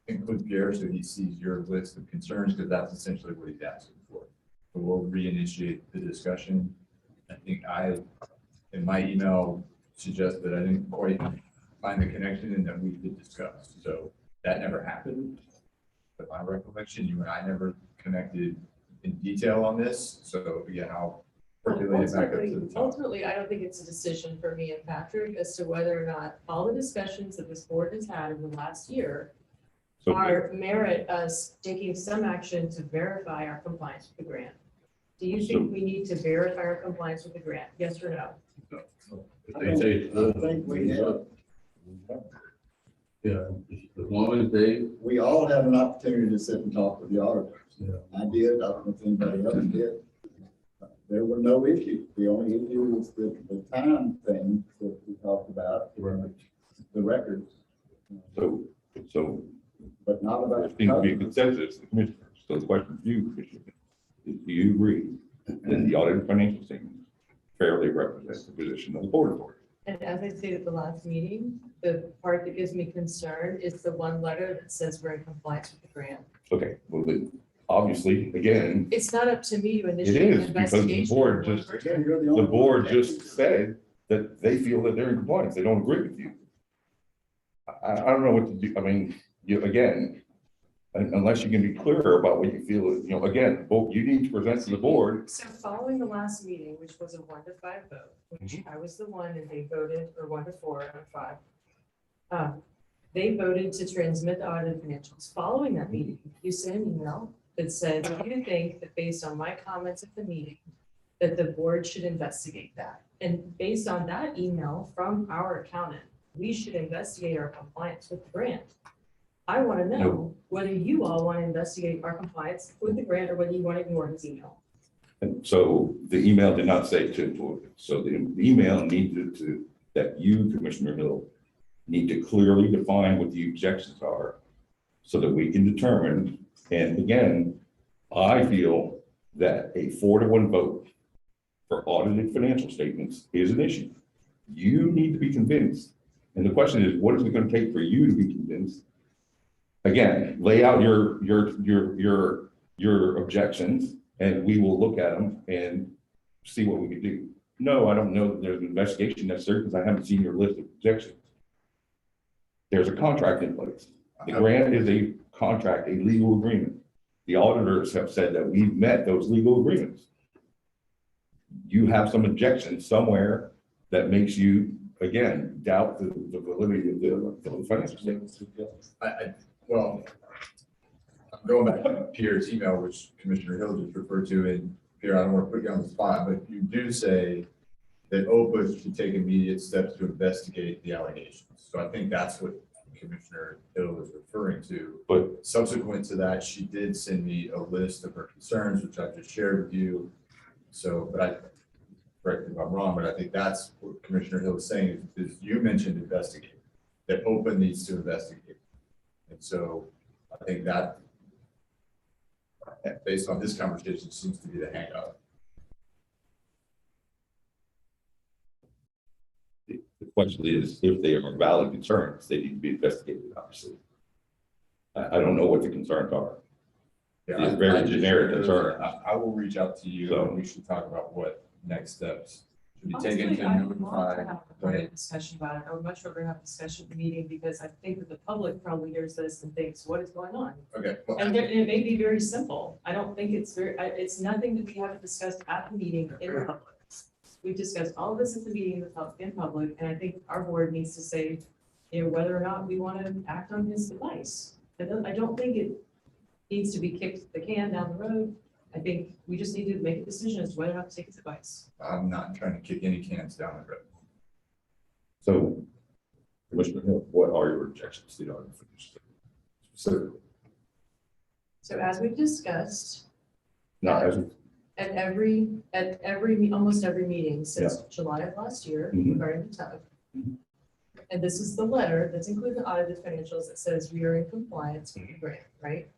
include Pierre so he sees your list of concerns, because that's essentially what he's asking for. So we'll reinitiate the discussion. I think in my email, suggested that I didn't quite find the connection and that we did discuss. So that never happened. But my recollection, you and I never connected in detail on this. So again, I'll percolate it back up to the top. Ultimately, I don't think it's a decision for me and Patrick as to whether or not all the discussions that this board has had over the last year So merit us taking some action to verify our compliance with the grant. Do you think we need to verify our compliance with the grant? Yes or no? If they say, I think we have, yeah, as long as they, we all have an opportunity to sit and talk with the auditors. I did, I don't know if anybody else did. There were no issues. The only issue was the time thing that we talked about, the records, So but not there about. seems to be a consensus, the commissioners. So the question for you, Commissioner, is do you agree that the audited financial statements fairly represent the position of the board authority? And as I stated at the last meeting, the part that gives me concern is the one letter that says we're in compliance with the grant. Okay, well, then, obviously, again, It's not up to me to it initiate an is because the investigation. board of one just, person. the board just said that they feel that they're in compliance. They don't agree with you. I don't know what to do. I mean, again, Unless you can be clearer about what you feel, again, you need to present to the board. So following the last meeting, which was a 1-5 vote, which I was the one and they voted, or 1-4 out of 5. They voted to transmit the audited financials. Following that meeting, you sent an email that said, do you think that based on my comments at the meeting, that the board should investigate that? And based on that email from our accountant, we should investigate our compliance with the grant. I want to know whether you all want to investigate our compliance with the grant or whether you want to ignore his email. And so the email did not say to, so the email needed to, that you, Commissioner Hill, need to clearly define what the objections are so that we can determine. And again, I feel that a 4-1 vote for audited financial statements is an issue. You need to be convinced. And the question is, what is it going to take for you to be convinced? Again, lay out your objections and we will look at them and see what we can do. No, I don't know that there's an investigation necessary because I haven't seen your list of objections. There's a contract in place. The grant is a contract, a legal agreement. The auditors have said that we've met those legal agreements. You have some objections somewhere that makes you, again, doubt the validity of the financial statements. Well, I'm going back to Pierre's email, which Commissioner Hill just referred to, and Pierre, I don't want to put you on the spot, but you do say that OPA should take immediate steps to investigate the allegations. So I think that's what Commissioner Hill was referring to. But subsequent to that, she did send me a list of her concerns, which I just shared with you. So, but correct me if I'm wrong, but I think that's what Commissioner Hill is saying is you mentioned investigate, that OPA needs to investigate. And so I think that based on this conversation seems to be the hang up. The question is, if they are valid concerns, they need to be investigated, obviously. I don't know what the concerns are. Yeah, It's very generic concern. I will reach out to you and we should talk about what next steps should be taken Honestly, to I would love notify. to have a private discussion about it. I would much rather have a discussion at the meeting because I think that the public probably hears this and thinks, what is going on? Okay. well, And it may be very simple. I don't think it's it's nothing that we haven't discussed at the meeting in public. We've discussed all of this at the meeting in public, and I think our board needs to say, whether or not we want to act on his advice. I don't think it needs to be kicked the can down the road. I think we just need to make a decision as to whether or not to take his advice. I'm not trying to kick any cans down the road. So, Commissioner Hill, what are your objections to the audit? So So as we've discussed, Not as, at almost every meeting since July of last year Mhm. regarding the tug. And this is the letter that's included in the audited financials that says we are in compliance with the grant, right?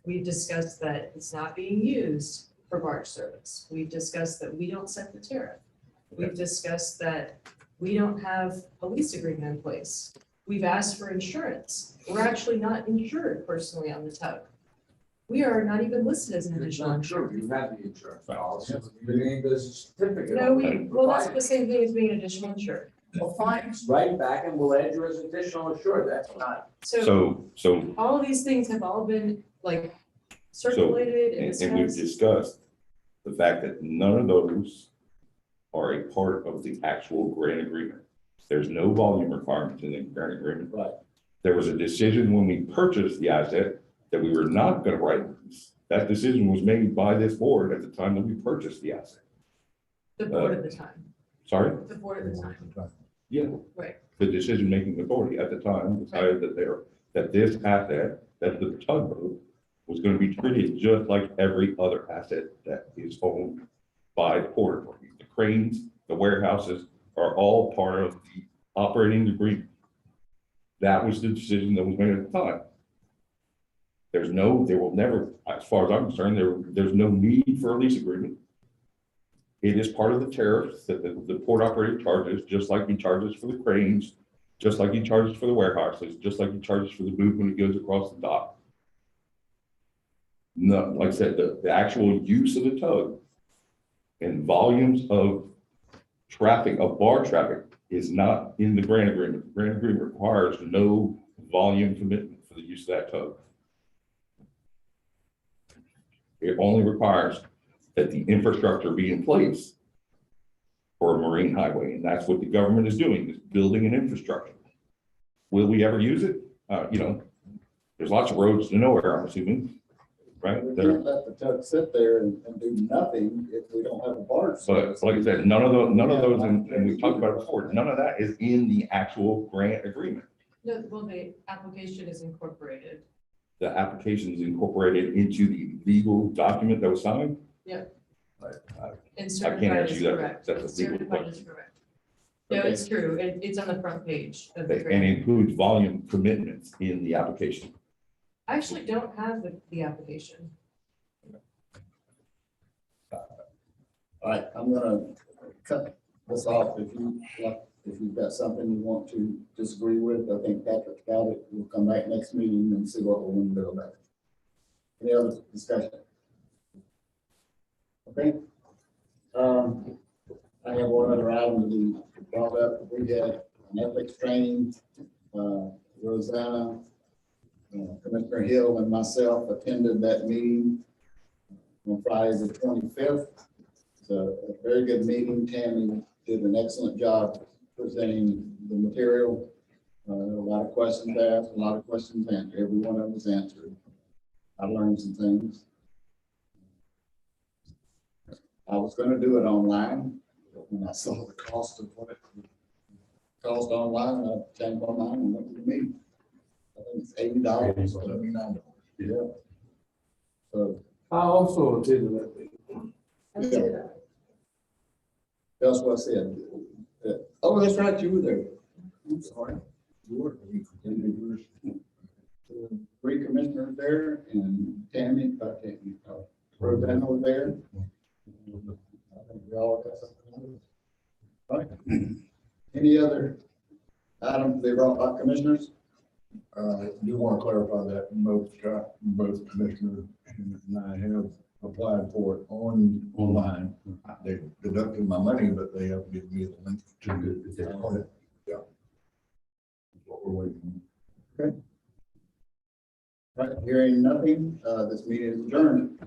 We've discussed that it's not being used for barge service. We've discussed that we don't set the tariff. We've discussed that we don't have a lease agreement in place. We've asked for insurance. We're actually not insured personally on the tug. We are not even listed as an additional insured. You have the insurance policy, you need the certificate. No, well, that's the same thing as being additional insured. Well, fine, write back and we'll add you as additional insured, that's not. So all of these things have all been like circulated and and we've discussed. discussed the fact that none of those are a part of the actual grant agreement. There's no volume requirements in the grant agreement. Right. There was a decision when we purchased the asset that we were not going to write. That decision was made by this board at the time that we purchased the asset. The board at the time, Sorry? the board at the time, Yeah. right. The decision-making authority at the time decided that this asset, that the tugboat, was going to be treated just like every other asset that is owned by the port authority. The cranes, the warehouses are all part of the operating agreement. That was the decision that was made at the time. There will never, as far as I'm concerned, there's no need for a lease agreement. It is part of the tariffs that the port operator charges, just like he charges for the cranes, just like he charges for the warehouses, just like he charges for the boot when it goes across the dock. No, like I said, the actual use of the tug and volumes of traffic, of bar traffic, is not in the grant agreement. The grant agreement requires no volume commitment for the use of that tug. It only requires that the infrastructure be in place for a marine highway, and that's what the government is doing, is building an infrastructure. Will we ever use it? There's lots of roads to nowhere, I'm assuming, right? We There, can't let the tug sit there and do nothing if we don't have a barge. but like I said, none of those, and we talked about it before, none of that is in the actual grant agreement. No, well, the application is incorporated. The application is incorporated into the legal document that was signed. Yep. I And can't certified answer is you that. correct. That's a legal Certified question. is correct. No, it's true. It's on the front page of the And grant. includes volume commitments in the application. I actually don't have the application. All right, I'm gonna cut this off. If you've got something you want to disagree with, I think Patrick's got it. We'll come back next meeting and see what we want to do about it. Any other discussion? Okay. I have one other item to be brought up. We had an ethics training. Rosanna, Commissioner Hill and myself attended that meeting on Friday the 25th. It's a very good meeting. Tammy did an excellent job presenting the material. A lot of questions asked, a lot of questions answered. Every one of them was answered. I learned some things. I was going to do it online, but when I saw the cost of what it cost online, I changed my mind and went to the meeting. I think it's $80. $79. Yeah. So I also attended that meeting. yeah. That's what I said. Oh, that's right, you were there. I'm sorry. You were. You completed yours. Three commissioners there and Tammy, Rosanna was there. I think we all got something. Right. Any other items they brought up, commissioners? Do want to clarify that both Commissioner and I have applied for it online. They deducted my money, but they have given me the link to it. Yeah. That's what we're waiting. Okay. Right, hearing nothing, this meeting is adjourned.